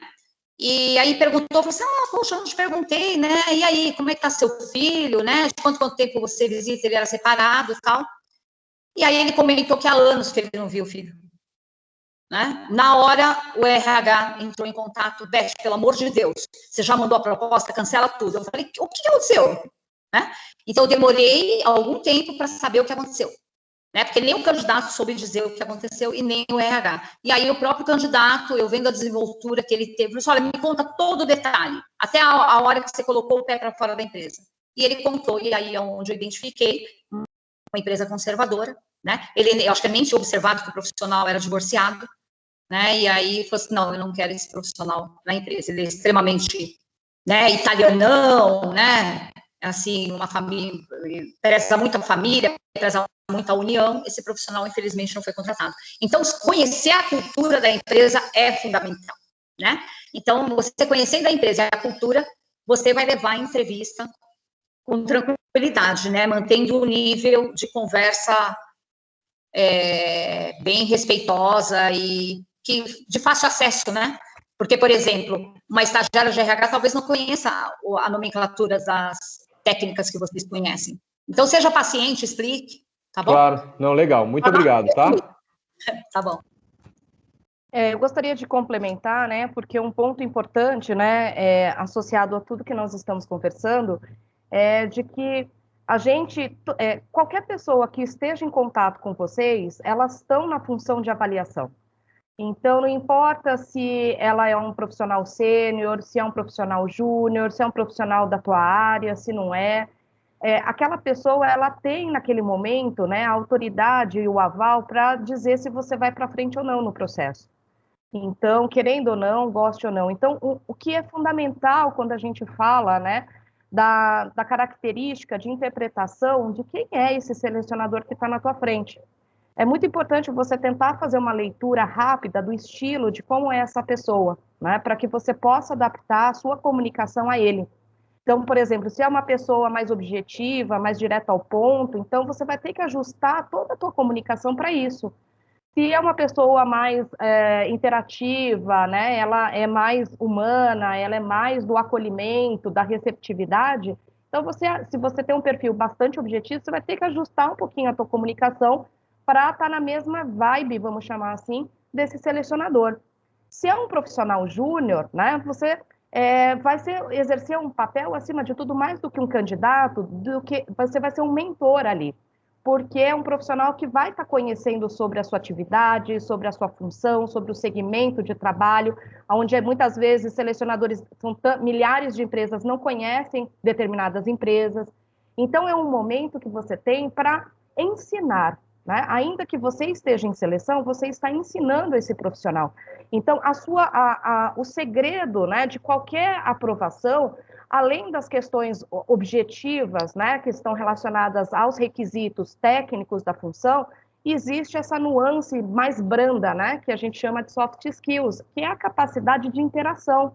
E aí perguntou, falou assim, poxa, eu não te perguntei, né? E aí, como é que tá seu filho, né? De quanto tempo você visita? Ele era separado e tal. E aí ele comentou que há anos que ele não viu o filho, né? Na hora, o RH entrou em contato, Beth, pelo amor de Deus, você já mandou a proposta, cancela tudo. Eu falei, o que aconteceu? Né? Então, eu demorei algum tempo para saber o que aconteceu. Né? Porque nem o candidato soube dizer o que aconteceu e nem o RH. E aí o próprio candidato, eu vendo a desenvoltura que ele teve, falou assim, olha, me conta todo o detalhe, até a hora que você colocou o pé para fora da empresa. E ele contou, e aí é onde eu identifiquei uma empresa conservadora, né? Eu acho que ele nem tinha observado que o profissional era divorciado, né? E aí falou assim, não, eu não quero esse profissional na empresa, ele é extremamente, né, italianão, né? Assim, uma família, preza muito a família, preza muito a união, esse profissional, infelizmente, não foi contratado. Então, conhecer a cultura da empresa é fundamental, né? Então, você conhecendo a empresa e a cultura, você vai levar a entrevista com tranquilidade, né? Mantendo o nível de conversa bem respeitosa e de fácil acesso, né? Porque, por exemplo, uma estagiária de RH talvez não conheça a nomenclatura das técnicas que vocês conhecem. Então, seja paciente, explique, tá bom? Claro, não, legal. Muito obrigado, tá? Tá bom. Eu gostaria de complementar, né, porque um ponto importante, né, associado a tudo que nós estamos conversando, é de que a gente, qualquer pessoa que esteja em contato com vocês, elas estão na função de avaliação. Então, não importa se ela é um profissional sênior, se é um profissional júnior, se é um profissional da tua área, se não é. Aquela pessoa, ela tem naquele momento, né, a autoridade e o aval para dizer se você vai para frente ou não no processo. Então, querendo ou não, goste ou não. Então, o que é fundamental quando a gente fala, né, da característica de interpretação de quem é esse selecionador que está na tua frente. É muito importante você tentar fazer uma leitura rápida do estilo de como é essa pessoa, né, para que você possa adaptar a sua comunicação a ele. Então, por exemplo, se é uma pessoa mais objetiva, mais direta ao ponto, então você vai ter que ajustar toda a tua comunicação para isso. Se é uma pessoa mais interativa, né, ela é mais humana, ela é mais do acolhimento, da receptividade, então se você tem um perfil bastante objetivo, você vai ter que ajustar um pouquinho a tua comunicação para estar na mesma vibe, vamos chamar assim, desse selecionador. Se é um profissional júnior, né, você vai exercer um papel, acima de tudo, mais do que um candidato, você vai ser um mentor ali, porque é um profissional que vai estar conhecendo sobre a sua atividade, sobre a sua função, sobre o segmento de trabalho, onde muitas vezes selecionadores, milhares de empresas não conhecem determinadas empresas. Então, é um momento que você tem para ensinar, né? Ainda que você esteja em seleção, você está ensinando esse profissional. Então, o segredo, né, de qualquer aprovação, além das questões objetivas, né, que estão relacionadas aos requisitos técnicos da função, existe essa nuance mais branda, né, que a gente chama de soft skills, que é a capacidade de interação,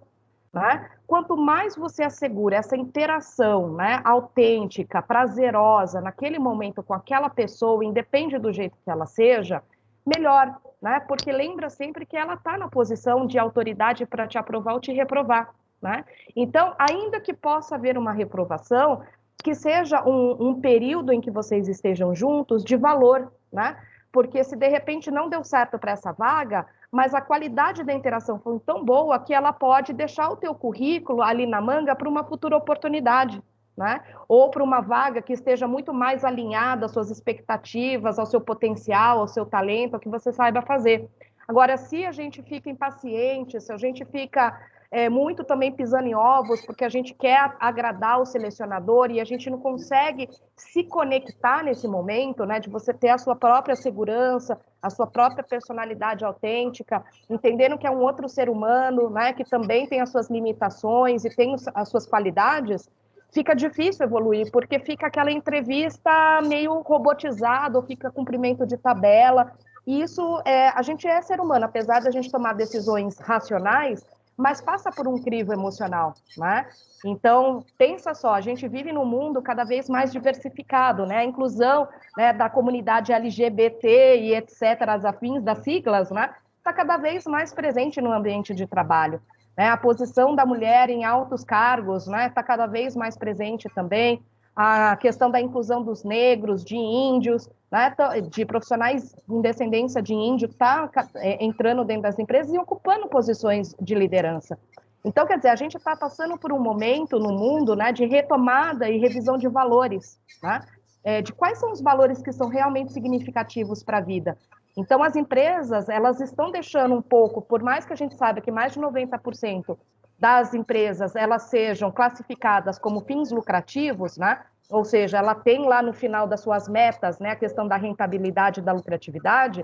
né? Quanto mais você assegura essa interação, né, autêntica, prazerosa, naquele momento com aquela pessoa, independe do jeito que ela seja, melhor, né? Porque lembra sempre que ela está na posição de autoridade para te aprovar ou te reprovar, né? Então, ainda que possa haver uma reprovação, que seja um período em que vocês estejam juntos de valor, né? Porque se de repente não deu certo para essa vaga, mas a qualidade da interação foi tão boa que ela pode deixar o teu currículo ali na manga para uma futura oportunidade, né? Ou para uma vaga que esteja muito mais alinhada às suas expectativas, ao seu potencial, ao seu talento, ao que você saiba fazer. Agora, se a gente fica impaciente, se a gente fica muito também pisando em ovos, porque a gente quer agradar o selecionador e a gente não consegue se conectar nesse momento, né, de você ter a sua própria segurança, a sua própria personalidade autêntica, entendendo que é um outro ser humano, né, que também tem as suas limitações e tem as suas qualidades, fica difícil evoluir, porque fica aquela entrevista meio robotizada, ou fica cumprimento de tabela, e isso, a gente é ser humano, apesar de a gente tomar decisões racionais, mas passa por um crivo emocional, né? Então, pensa só, a gente vive num mundo cada vez mais diversificado, né? A inclusão, né, da comunidade LGBT e etc., as afins das siglas, né? Está cada vez mais presente no ambiente de trabalho, né? A posição da mulher em altos cargos, né, está cada vez mais presente também. A questão da inclusão dos negros, de índios, né, de profissionais em descendência de índio, está entrando dentro das empresas e ocupando posições de liderança. Então, quer dizer, a gente está passando por um momento no mundo, né, de retomada e revisão de valores, né, de quais são os valores que são realmente significativos para a vida. Então, as empresas, elas estão deixando um pouco, por mais que a gente saiba que mais de 90% das empresas, elas sejam classificadas como fins lucrativos, né? Ou seja, ela tem lá no final das suas metas, né, a questão da rentabilidade e da lucratividade.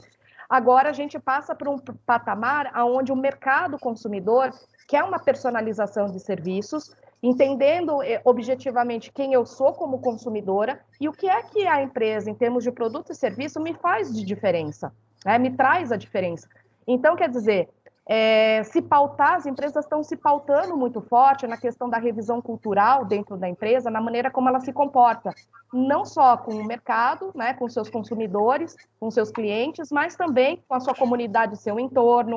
Agora a gente passa por um patamar onde o mercado consumidor quer uma personalização de serviços, entendendo objetivamente quem eu sou como consumidora e o que é que a empresa, em termos de produto e serviço, me faz de diferença, né? Me traz a diferença. Então, quer dizer, se pautar, as empresas estão se pautando muito forte na questão da revisão cultural dentro da empresa, na maneira como ela se comporta, não só com o mercado, né, com seus consumidores, com seus clientes, mas também com a sua comunidade, seu entorno,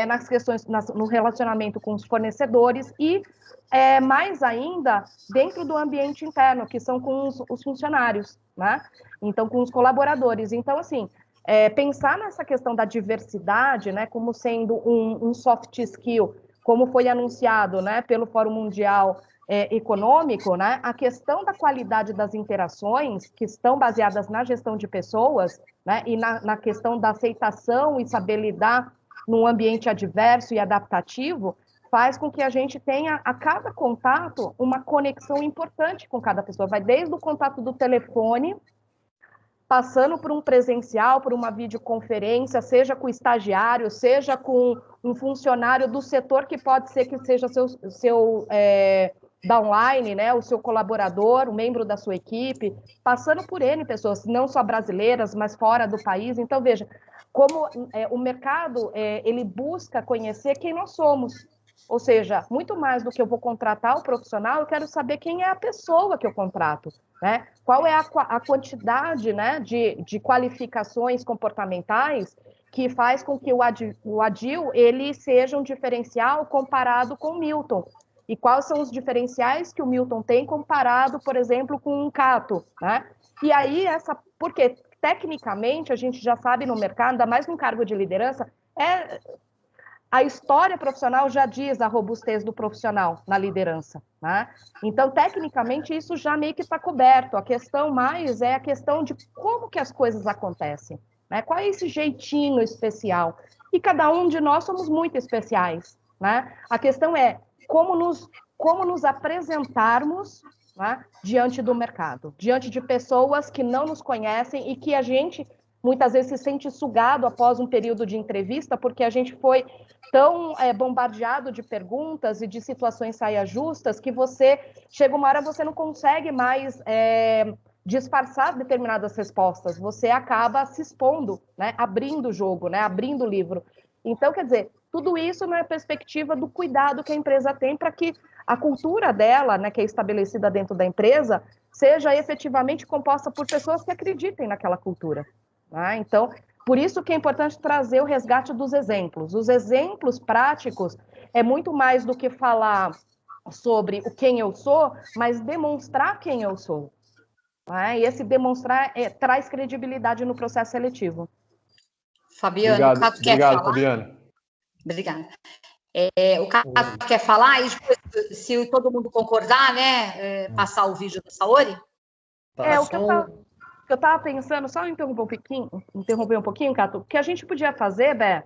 nas questões, no relacionamento com os fornecedores e, mais ainda, dentro do ambiente interno, que são com os funcionários, né? Então, com os colaboradores. Então, assim, pensar nessa questão da diversidade, né, como sendo um soft skill, como foi anunciado, né, pelo Fórum Mundial Econômico, né, a questão da qualidade das interações, que estão baseadas na gestão de pessoas, né, e na questão da aceitação e saber lidar num ambiente adverso e adaptativo, faz com que a gente tenha, a cada contato, uma conexão importante com cada pessoa. Vai desde o contato do telefone, passando por um presencial, por uma videoconferência, seja com o estagiário, seja com um funcionário do setor que pode ser que seja seu downline, né, o seu colaborador, um membro da sua equipe, passando por N pessoas, não só brasileiras, mas fora do país. Então, veja, como o mercado, ele busca conhecer quem nós somos, Ou seja, muito mais do que eu vou contratar o profissional, eu quero saber quem é a pessoa que eu contrato, né? Qual é a quantidade, né, de qualificações comportamentais que faz com que o Adil ele seja um diferencial comparado com o Milton. E quais são os diferenciais que o Milton tem comparado, por exemplo, com um Cato, né? E aí, porque tecnicamente a gente já sabe no mercado, ainda mais num cargo de liderança, a história profissional já diz a robustez do profissional na liderança, né? Então, tecnicamente, isso já meio que está coberto. A questão mais é a questão de como que as coisas acontecem, né? Qual é esse jeitinho especial? E cada um de nós somos muito especiais, né? A questão é como nos apresentarmos, né, diante do mercado, diante de pessoas que não nos conhecem e que a gente muitas vezes se sente sugado após um período de entrevista, porque a gente foi tão bombardeado de perguntas e de situações saia justas que chega uma hora você não consegue mais disfarçar determinadas respostas, você acaba se expondo, né, abrindo o jogo, né, abrindo o livro. Então, quer dizer, tudo isso na perspectiva do cuidado que a empresa tem para que a cultura dela, né, que é estabelecida dentro da empresa, seja efetivamente composta por pessoas que acreditem naquela cultura. Né? Então, por isso que é importante trazer o resgate dos exemplos. Os exemplos práticos é muito mais do que falar sobre o quem eu sou, mas demonstrar quem eu sou. Né? E esse demonstrar traz credibilidade no processo seletivo. Fabiano, o Cato quer falar? Fabiano. Obrigada. O Cato quer falar e depois, se todo mundo concordar, né, passar o vídeo da Saori? O que eu estava pensando, só interromper um pouquinho, Cato, o que a gente podia fazer, Bé,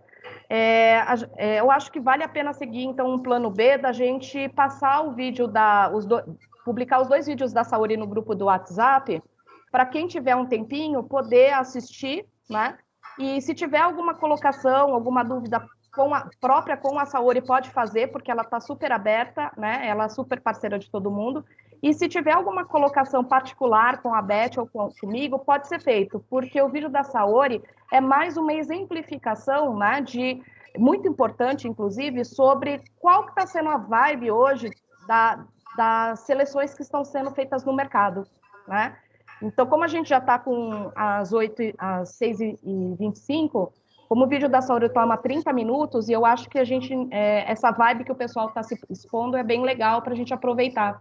eu acho que vale a pena seguir, então, um plano B da gente passar o vídeo, publicar os 2 vídeos da Saori no grupo do WhatsApp, para quem tiver um tempinho, poder assistir, né? E se tiver alguma colocação, alguma dúvida com a Saori, pode fazer, porque ela está super aberta, né? Ela é super parceira de todo mundo. E se tiver alguma colocação particular com a Beth ou comigo, pode ser feito, porque o vídeo da Saori é mais uma exemplificação, né, muito importante, inclusive, sobre qual que está sendo a vibe hoje das seleções que estão sendo feitas no mercado, né? Então, como a gente já está com às 6h25, como o vídeo da Saori toma 30 minutos, e eu acho que essa vibe que o pessoal está se expondo é bem legal para a gente aproveitar.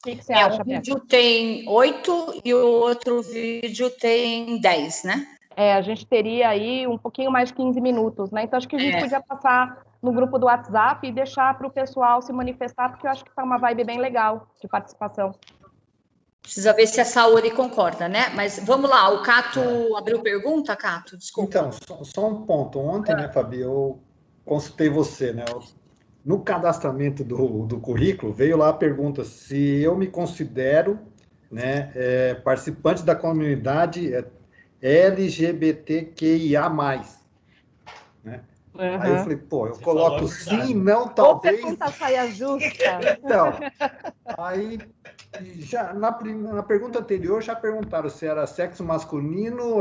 O que você acha, Um vídeo tem 8 e o outro vídeo tem 10, né? A gente teria aí um pouquinho mais de 15 minutos, né? Então, acho que a gente podia passar no grupo do WhatsApp e deixar para o pessoal se manifestar, porque eu acho que está uma vibe bem legal de participação. Precisa ver se a Saori concorda, né? Mas vamos lá, o Cato abriu pergunta, Cato? Desculpa. Então, só um ponto. Ontem, né, Fabi, eu consultei você, né? No cadastramento do currículo, veio lá a pergunta se eu me considero, né, participante da comunidade LGBTQIA+. Né? Uhum. Aí eu falei, eu coloco sim, não, talvez... Ou pergunta saia justa. Então, aí, já, na pergunta anterior, já perguntaram se era sexo masculino,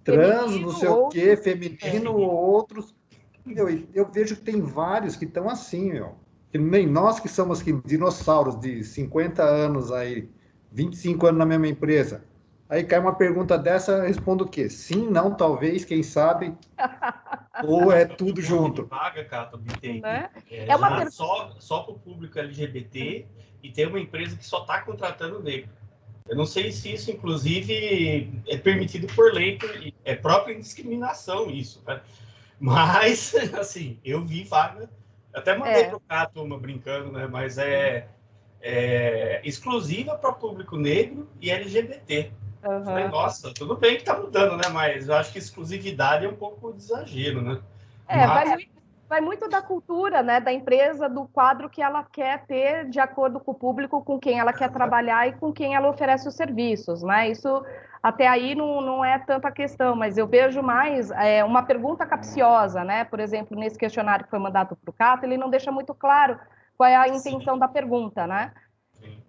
trans, feminino, não sei o quê, feminino ou outros. Eu vejo que tem vários que estão assim, que nem nós que somos dinossauros de 50 anos aí, 25 anos na mesma empresa. Aí cai uma pergunta dessa, eu respondo o quê? Sim, não, talvez, quem sabe, ou é tudo junto. Vaga, Cato, tem. Né? Só para o público LGBT e tem uma empresa que só está contratando negro. Eu não sei se isso, inclusive, é permitido por lei, é própria discriminação isso, né? Mas, assim, eu vi vaga, até mandei para o Cato uma brincando, né? Mas é exclusiva para o público negro e LGBT. Uhum. Falei, nossa, tudo bem que está mudando, né? Mas eu acho que exclusividade é um pouco de exagero, né? Vai muito da cultura, né? Da empresa, do quadro que ela quer ter de acordo com o público, com quem ela quer trabalhar e com quem ela oferece os serviços, né? Isso até aí não é tanta questão, mas eu vejo mais uma pergunta capciosa, né? Por exemplo, nesse questionário que foi mandado para o Cato, ele não deixa muito claro qual é a intenção da pergunta, né?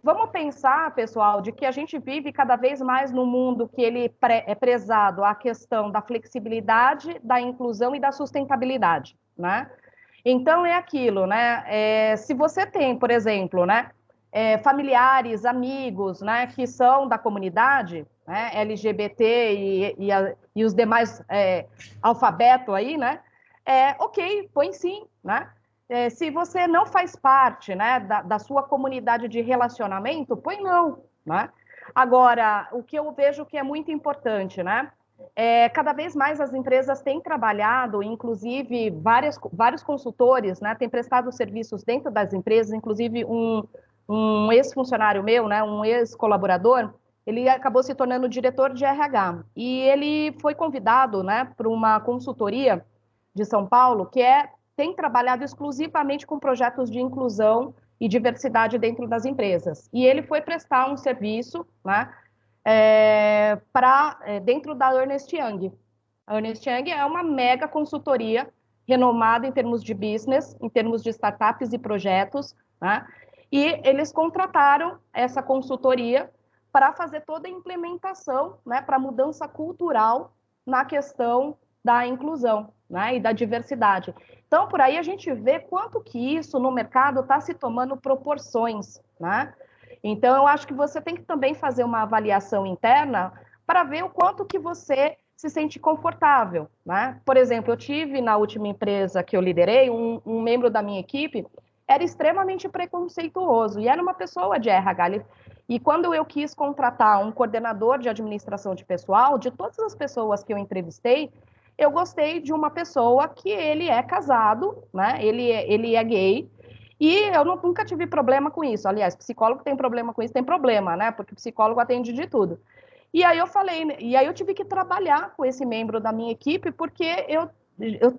Vamos pensar, pessoal, de que a gente vive cada vez mais num mundo que ele é prezado a questão da flexibilidade, da inclusão e da sustentabilidade, né? Então, é aquilo, né? Se você tem, por exemplo, né, familiares, amigos, né, que são da comunidade, né, LGBT e os demais alfabeto aí, né? Ok, põe sim, né? Se você não faz parte, né, da sua comunidade de relacionamento, põe não, né? Agora, o que eu vejo que é muito importante, né? Cada vez mais as empresas têm trabalhado, inclusive vários consultores, né, têm prestado serviços dentro das empresas, inclusive um ex-funcionário meu, né, um ex-colaborador, ele acabou se tornando diretor de RH, e ele foi convidado, né, para uma consultoria de São Paulo, que tem trabalhado exclusivamente com projetos de inclusão e diversidade dentro das empresas, e ele foi prestar um serviço, né, dentro da Ernst Young. A Ernst Young é uma mega consultoria renomada em termos de business, em termos de startups e projetos, né? E eles contrataram essa consultoria para fazer toda a implementação, né, para a mudança cultural na questão da inclusão, né, e da diversidade. Então, por aí a gente vê quanto que isso no mercado está se tomando proporções, né? Então, eu acho que você tem que também fazer uma avaliação interna para ver o quanto que você se sente confortável, né? Por exemplo, eu tive na última empresa que eu liderei, um membro da minha equipe era extremamente preconceituoso e era uma pessoa de RH. E quando eu quis contratar um coordenador de administração de pessoal, de todas as pessoas que eu entrevistei, eu gostei de uma pessoa que ele é casado, né? Ele é gay, e eu nunca tive problema com isso. Aliás, psicólogo tem problema com isso, tem problema, né? Porque psicólogo atende de tudo. E aí eu tive que trabalhar com esse membro da minha equipe, porque eu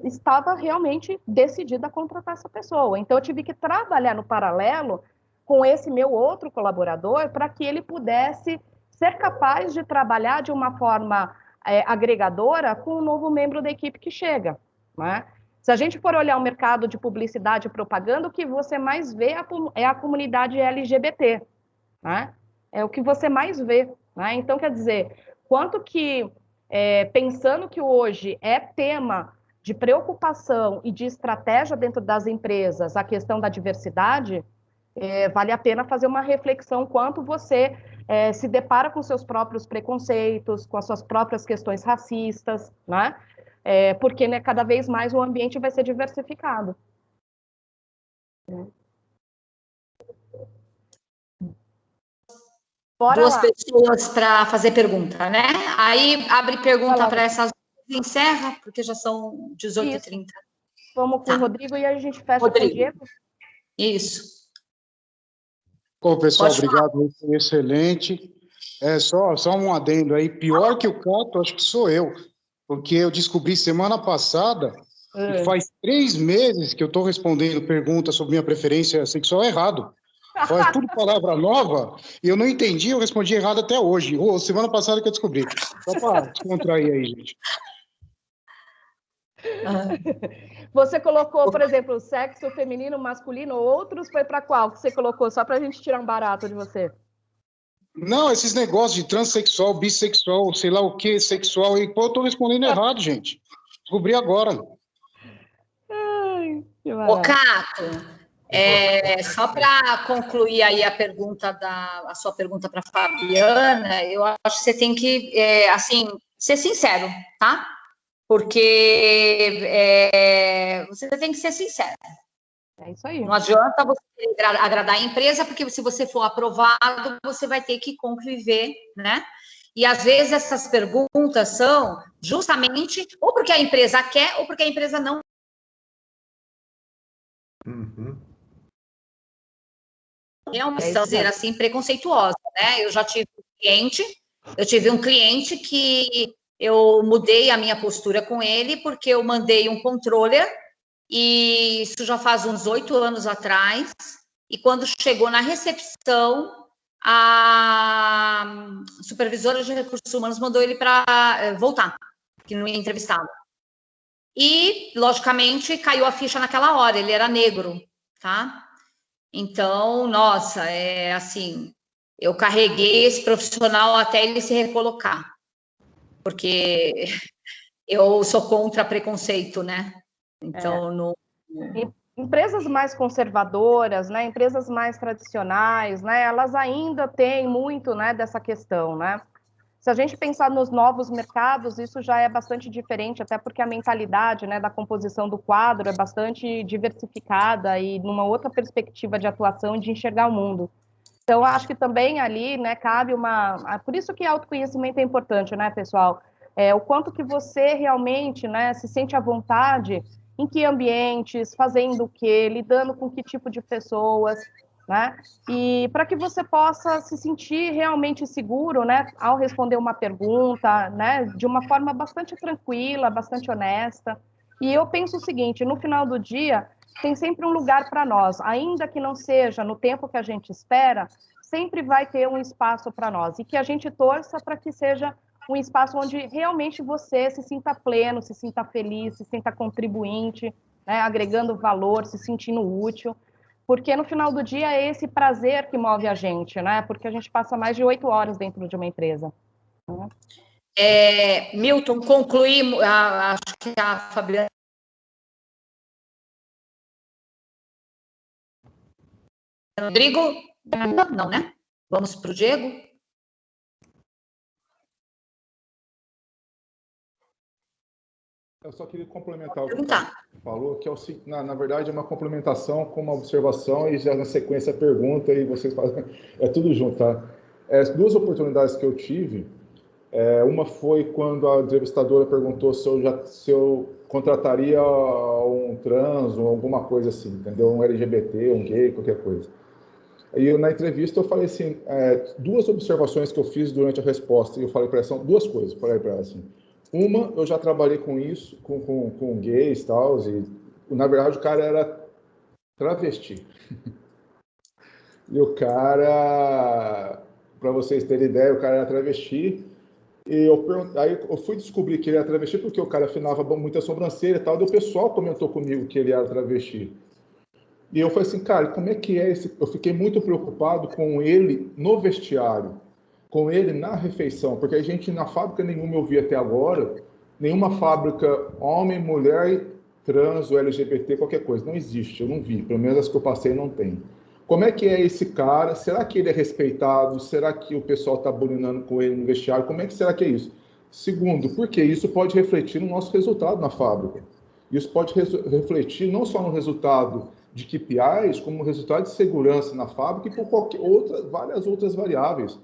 estava realmente decidida a contratar essa pessoa. Então, eu tive que trabalhar no paralelo com esse meu outro colaborador para que ele pudesse ser capaz de trabalhar de uma forma agregadora com o novo membro da equipe que chega, né? Se a gente for olhar o mercado de publicidade e propaganda, o que você mais vê é a comunidade LGBT, né? É o que você mais vê, né? Então, quer dizer, quanto que, pensando que hoje é tema de preocupação e de estratégia dentro das empresas, a questão da diversidade, vale a pena fazer uma reflexão quanto você se depara com seus próprios preconceitos, com as suas próprias questões racistas, né? Porque, né, cada vez mais o ambiente vai ser diversificado. Bora Duas lá. Pessoas para fazer pergunta, né? Aí abre pergunta para essas e encerra, porque já são 18h30. Vamos com o Rodrigo e aí a gente fecha com o Diego. Isso. Bom, pessoal, obrigado, foi excelente. Só um adendo aí, pior que o Cato, acho que sou eu, porque eu descobri semana passada, e faz 3 meses que eu estou respondendo perguntas sobre minha preferência sexual errado. Faz tudo palavra nova, e eu não entendi, eu respondi errado até hoje. Semana passada que eu descobri. Só para descontrair aí, gente. Você colocou, por exemplo, sexo feminino, masculino, outros, foi para qual que você colocou? Só para a gente tirar um barato de você. Não, esses negócios de transexual, bissexual, sei lá o que, sexual, e eu tô respondendo errado, gente. Descobri agora. Ai, que Ô, Cato, só para concluir aí a sua pergunta para Fabiana, eu acho que você tem que, assim, ser sincero, tá? Porque você tem que ser sincero. É isso aí. Não adianta você agradar a empresa, porque se você for aprovado, você vai ter que conviver, né? E às vezes essas perguntas são justamente ou porque a empresa quer ou porque a empresa não. É uma questão, dizer assim, preconceituosa, né? Eu tive um cliente que eu mudei a minha postura com ele porque eu mandei um controller. E isso já faz uns 8 anos atrás, e quando chegou na recepção, a supervisora de recursos humanos mandou ele para voltar, que não ia entrevistá-lo. E, logicamente, caiu a ficha naquela hora, ele era negro, tá? Então, nossa, assim, eu carreguei esse profissional até ele se recolocar, porque eu sou contra preconceito, né? Então, Empresas mais conservadoras, né, empresas mais tradicionais, né, elas ainda têm muito, né, dessa questão, né? Se a gente pensar nos novos mercados, isso já é bastante diferente, até porque a mentalidade, né, da composição do quadro é bastante diversificada e numa outra perspectiva de atuação e de enxergar o mundo. Então, acho que também ali, né, cabe uma... Por isso que autoconhecimento é importante, né, pessoal? O quanto que você realmente, né, se sente à vontade, em que ambientes, fazendo o quê, lidando com que tipo de pessoas, né? E para que você possa se sentir realmente seguro, né, ao responder uma pergunta, né, de uma forma bastante tranquila, bastante honesta. E eu penso o seguinte, no final do dia, tem sempre um lugar para nós, ainda que não seja no tempo que a gente espera, sempre vai ter um espaço para nós, e que a gente torça para que seja um espaço onde realmente você se sinta pleno, se sinta feliz, se sinta contribuinte, né, agregando valor, se sentindo útil, porque no final do dia é esse prazer que move a gente, né? Porque a gente passa mais de 8 horas dentro de uma empresa. Milton, concluímos, acho que a Fabiana... Rodrigo? Não, né? Vamos para o Diego? Eu só queria complementar o que você falou, que na verdade é uma complementação com uma observação e já na sequência a pergunta e vocês fazem, é tudo junto, tá? Duas oportunidades que eu tive, uma foi quando a entrevistadora perguntou se eu contrataria um trans ou alguma coisa assim, entendeu? Um LGBT, um gay, qualquer coisa. E na entrevista eu falei assim, duas observações que eu fiz durante a resposta, e eu falei para ela, são duas coisas, falei para ela assim. Uma, eu já trabalhei com isso, com gays e tal, e na verdade o cara era travesti. E o cara, para vocês terem ideia, o cara era travesti, e aí eu fui descobrir que ele era travesti porque o cara afinava muita sobrancelha e tal, e o pessoal comentou comigo que ele era travesti. E eu falei assim, cara, como é que é esse... Eu fiquei muito preocupado com ele no vestiário, com ele na refeição, porque a gente na fábrica nenhuma eu vi até agora, nenhuma fábrica homem, mulher, trans ou LGBT, qualquer coisa, não existe, eu não vi, pelo menos as que eu passei não tem. Como é que é esse cara? Será que ele é respeitado? Será que o pessoal está bulinando com ele no vestiário? Como é que será que é isso? Segundo, porque isso pode refletir no nosso resultado na fábrica. Isso pode refletir não só no resultado de KPIs, como no resultado de segurança na fábrica e por várias outras variáveis.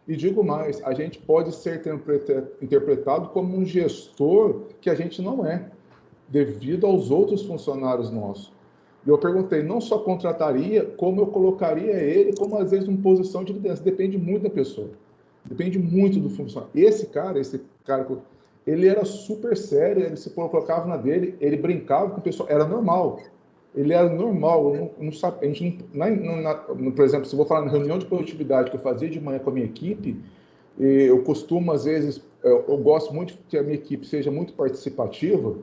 E digo mais, a gente pode ser interpretado como um gestor que a gente não é, devido aos outros funcionários nossos. E eu perguntei, não só contrataria, como eu colocaria ele, como às vezes uma posição de liderança. Depende muito da pessoa. Depende muito do funcionário. Esse cara, ele era super sério, ele se colocava na dele, ele brincava com o pessoal, era normal. Ele era normal, não sabe, a gente por exemplo, se eu vou falar na reunião de produtividade que eu fazia de manhã com a minha equipe, eu costumo, às vezes, eu gosto muito que a minha equipe seja muito participativa.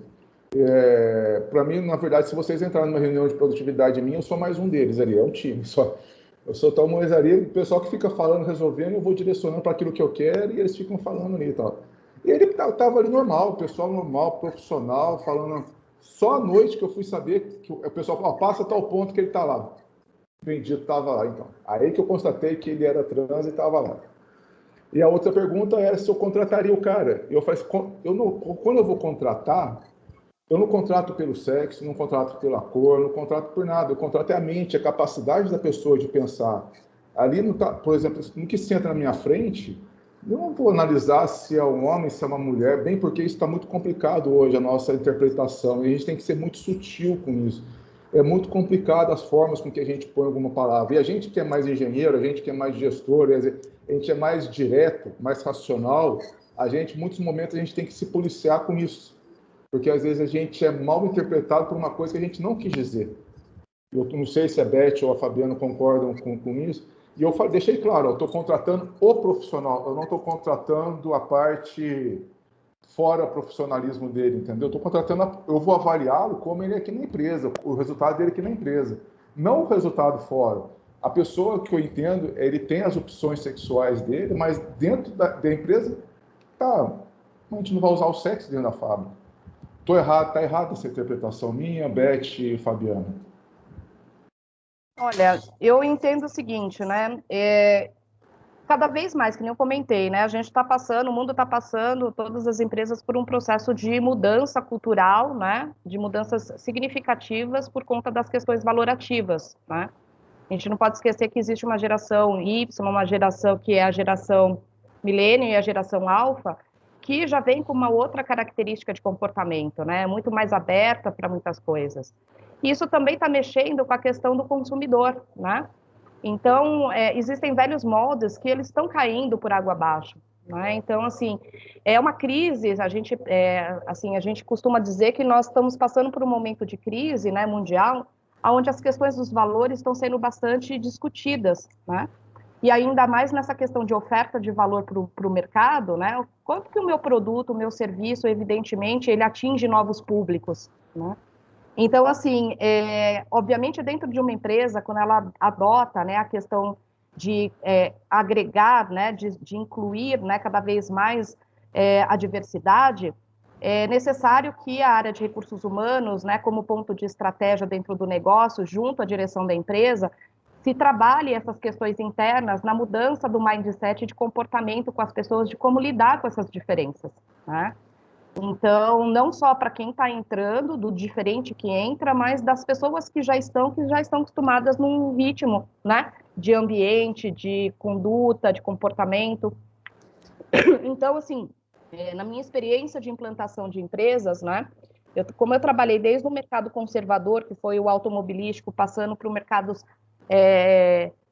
Para mim, na verdade, se vocês entrarem numa reunião de produtividade minha, eu sou mais um deles ali, é um time só. Eu sou tal moesaria, o pessoal que fica falando, resolvendo, eu vou direcionando para aquilo que eu quero e eles ficam falando ali e tal. E ele estava ali normal, o pessoal normal, profissional, falando. Só à noite que eu fui saber que o pessoal falou, passa a tal ponto que ele está lá. O bendito estava lá, então. Aí que eu constatei que ele era trans e estava lá. E a outra pergunta era se eu contrataria o cara. Eu falei assim, quando eu vou contratar, eu não contrato pelo sexo, não contrato pela cor, não contrato por nada. Eu contrato a mente, a capacidade da pessoa de pensar. Ali, por exemplo, no que se entra na minha frente, eu não vou analisar se é um homem, se é uma mulher, bem porque isso está muito complicado hoje, a nossa interpretação, e a gente tem que ser muito sutil com isso. É muito complicado as formas com que a gente põe alguma palavra. E a gente que é mais engenheiro, a gente que é mais gestor, a gente é mais direto, mais racional, em muitos momentos, a gente tem que se policiar com isso. Porque às vezes a gente é mal interpretado por uma coisa que a gente não quis dizer. Eu não sei se a Beth ou a Fabiana concordam com isso. E eu deixei claro, eu estou contratando o profissional, eu não estou contratando a parte fora profissionalismo dele, entendeu? Eu vou avaliá-lo como ele é aqui na empresa, o resultado dele aqui na empresa, não o resultado fora. A pessoa que eu entendo, ele tem as opções sexuais dele, mas dentro da empresa, a gente não vai usar o sexo dentro da fábrica. Estou errado, está errada essa interpretação minha, Beth e Fabiana? Olha, eu entendo o seguinte, né? Cada vez mais, que nem eu comentei, né? A gente está passando, o mundo está passando, todas as empresas por um processo de mudança cultural, né? De mudanças significativas por conta das questões valorativas, né? A gente não pode esquecer que existe uma geração Y, uma geração que é a geração milênio e a geração alfa, que já vem com uma outra característica de comportamento, né? Muito mais aberta para muitas coisas. E isso também está mexendo com a questão do consumidor, né? Então, existem velhos moldes que eles estão caindo por água abaixo, né? Então, assim, é uma crise, a gente costuma dizer que nós estamos passando por um momento de crise, né, mundial, onde as questões dos valores estão sendo bastante discutidas, né? E ainda mais nessa questão de oferta de valor para o mercado, né? Quanto que o meu produto, o meu serviço, evidentemente, ele atinge novos públicos, né? Então, assim, obviamente, dentro de uma empresa, quando ela adota, né, a questão de agregar, né, de incluir, né, cada vez mais a diversidade, é necessário que a área de recursos humanos, né, como ponto de estratégia dentro do negócio, junto à direção da empresa, se trabalhe essas questões internas na mudança do mindset de comportamento com as pessoas, de como lidar com essas diferenças, né? Então, não só para quem está entrando, do diferente que entra, mas das pessoas que já estão acostumadas num ritmo, né, de ambiente, de conduta, de comportamento. Então, assim, na minha experiência de implantação de empresas, né, como eu trabalhei desde o mercado conservador, que foi o automobilístico, passando para o mercados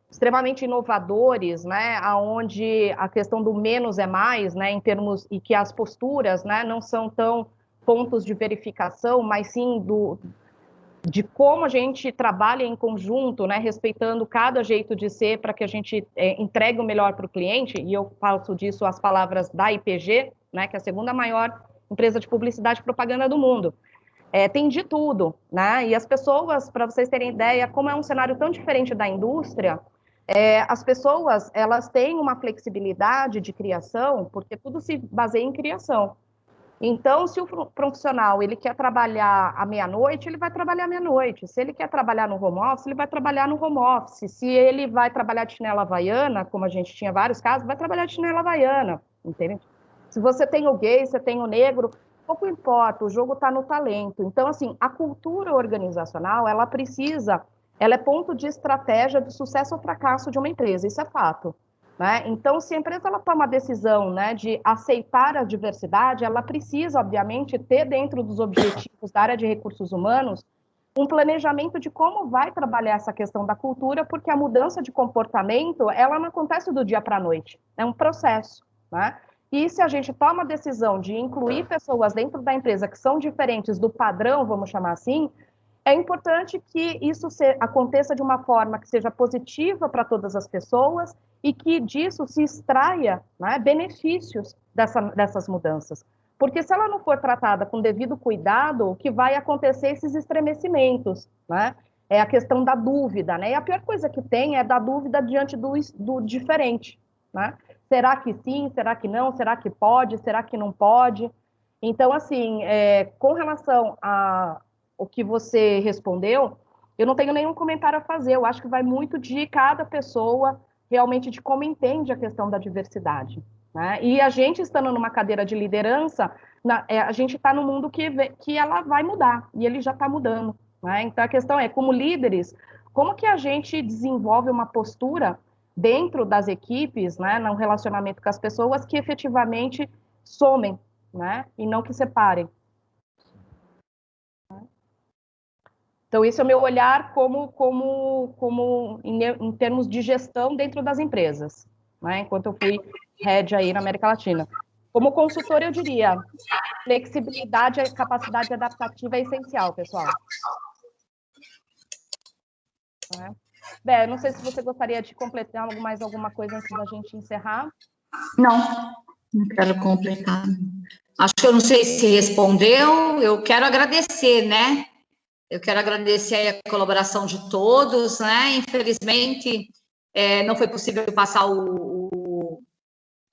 extremamente inovadores, né, aonde a questão do menos é mais, né, em termos, e que as posturas, né, não são tão pontos de verificação, mas sim de como a gente trabalha em conjunto, né, respeitando cada jeito de ser para que a gente entregue o melhor para o cliente, e eu faço disso as palavras da IPG, né, que é a segunda maior empresa de publicidade e propaganda do mundo. Tem de tudo, né? E as pessoas, para vocês terem ideia, como é um cenário tão diferente da indústria, as pessoas, elas têm uma flexibilidade de criação, porque tudo se baseia em criação. Então, se o profissional, ele quer trabalhar à meia-noite, ele vai trabalhar à meia-noite. Se ele quer trabalhar no home office, ele vai trabalhar no home office. Se ele vai trabalhar de chinela havaiana, como a gente tinha vários casos, vai trabalhar de chinela havaiana, entende? Se você tem o gay, você tem o negro, pouco importa, o jogo está no talento. Então, assim, a cultura organizacional, ela é ponto de estratégia do sucesso ou fracasso de uma empresa, isso é fato, né? Então, se a empresa ela toma a decisão, né, de aceitar a diversidade, ela precisa, obviamente, ter dentro dos objetivos da área de recursos humanos um planejamento de como vai trabalhar essa questão da cultura, porque a mudança de comportamento, ela não acontece do dia para a noite, é um processo, né? E se a gente toma a decisão de incluir pessoas dentro da empresa que são diferentes do padrão, vamos chamar assim, é importante que isso aconteça de uma forma que seja positiva para todas as pessoas e que disso se extraia, né, benefícios dessas mudanças. Porque se ela não for tratada com devido cuidado, o que vai acontecer esses estremecimentos, né? É a questão da dúvida, né? E a pior coisa que tem é da dúvida diante do diferente, né? Será que sim? Será que não? Será que pode? Será que não pode? Então, assim, com relação ao que você respondeu, eu não tenho nenhum comentário a fazer. Eu acho que vai muito de cada pessoa, realmente, de como entende a questão da diversidade, né? E a gente, estando numa cadeira de liderança, a gente está num mundo que ela vai mudar, e ele já está mudando, né? Então, a questão é, como líderes, como que a gente desenvolve uma postura dentro das equipes, né, no relacionamento com as pessoas, que efetivamente somem, né, e não que separem. Então, esse é o meu olhar como em termos de gestão dentro das empresas, né, enquanto eu fui head aí na América Latina. Como consultora, eu diria, flexibilidade e capacidade adaptativa é essencial, pessoal. Né? Bé, não sei se você gostaria de completar mais alguma coisa antes da gente encerrar. Não quero completar. Acho que eu não sei se respondeu. Eu quero agradecer, né? Eu quero agradecer a colaboração de todos, né? Infelizmente, não foi possível passar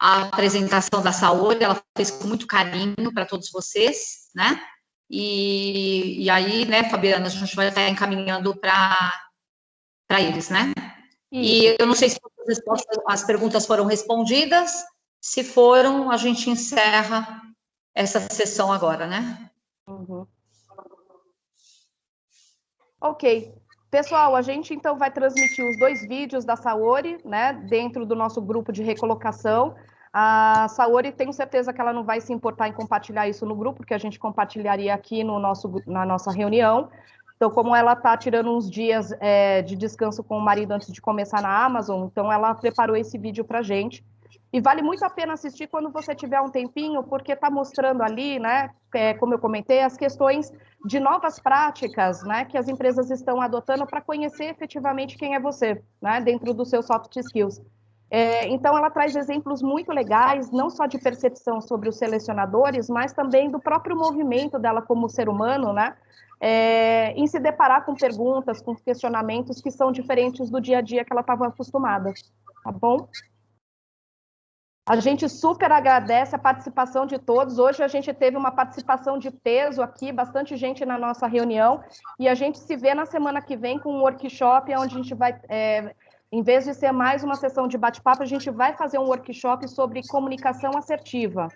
a apresentação da Saori, ela fez com muito carinho para todos vocês, né? E aí, né, Fabiana, a gente vai estar encaminhando para eles, né? E eu não sei se as perguntas foram respondidas. Se foram, a gente encerra essa sessão agora, né? Uhum. Ok. Pessoal, a gente então vai transmitir os 2 vídeos da Saori, né, dentro do nosso grupo de recolocação. A Saori, tenho certeza que ela não vai se importar em compartilhar isso no grupo, porque a gente compartilharia aqui na nossa reunião. Então, como ela está tirando uns dias de descanso com o marido antes de começar na Amazon, então ela preparou esse vídeo para a gente. E vale muito a pena assistir quando você tiver um tempinho, porque está mostrando ali, né, como eu comentei, as questões de novas práticas, né, que as empresas estão adotando para conhecer efetivamente quem é você, né, dentro dos seus soft skills. Então, ela traz exemplos muito legais, não só de percepção sobre os selecionadores, mas também do próprio movimento dela como ser humano, né, em se deparar com perguntas, com questionamentos que são diferentes do dia a dia que ela estava acostumada, tá bom? A gente super agradece a participação de todos. Hoje a gente teve uma participação de peso aqui, bastante gente na nossa reunião, e a gente se vê na semana que vem com um workshop onde a gente vai, em vez de ser mais uma sessão de bate-papo, a gente vai fazer um workshop sobre comunicação assertiva.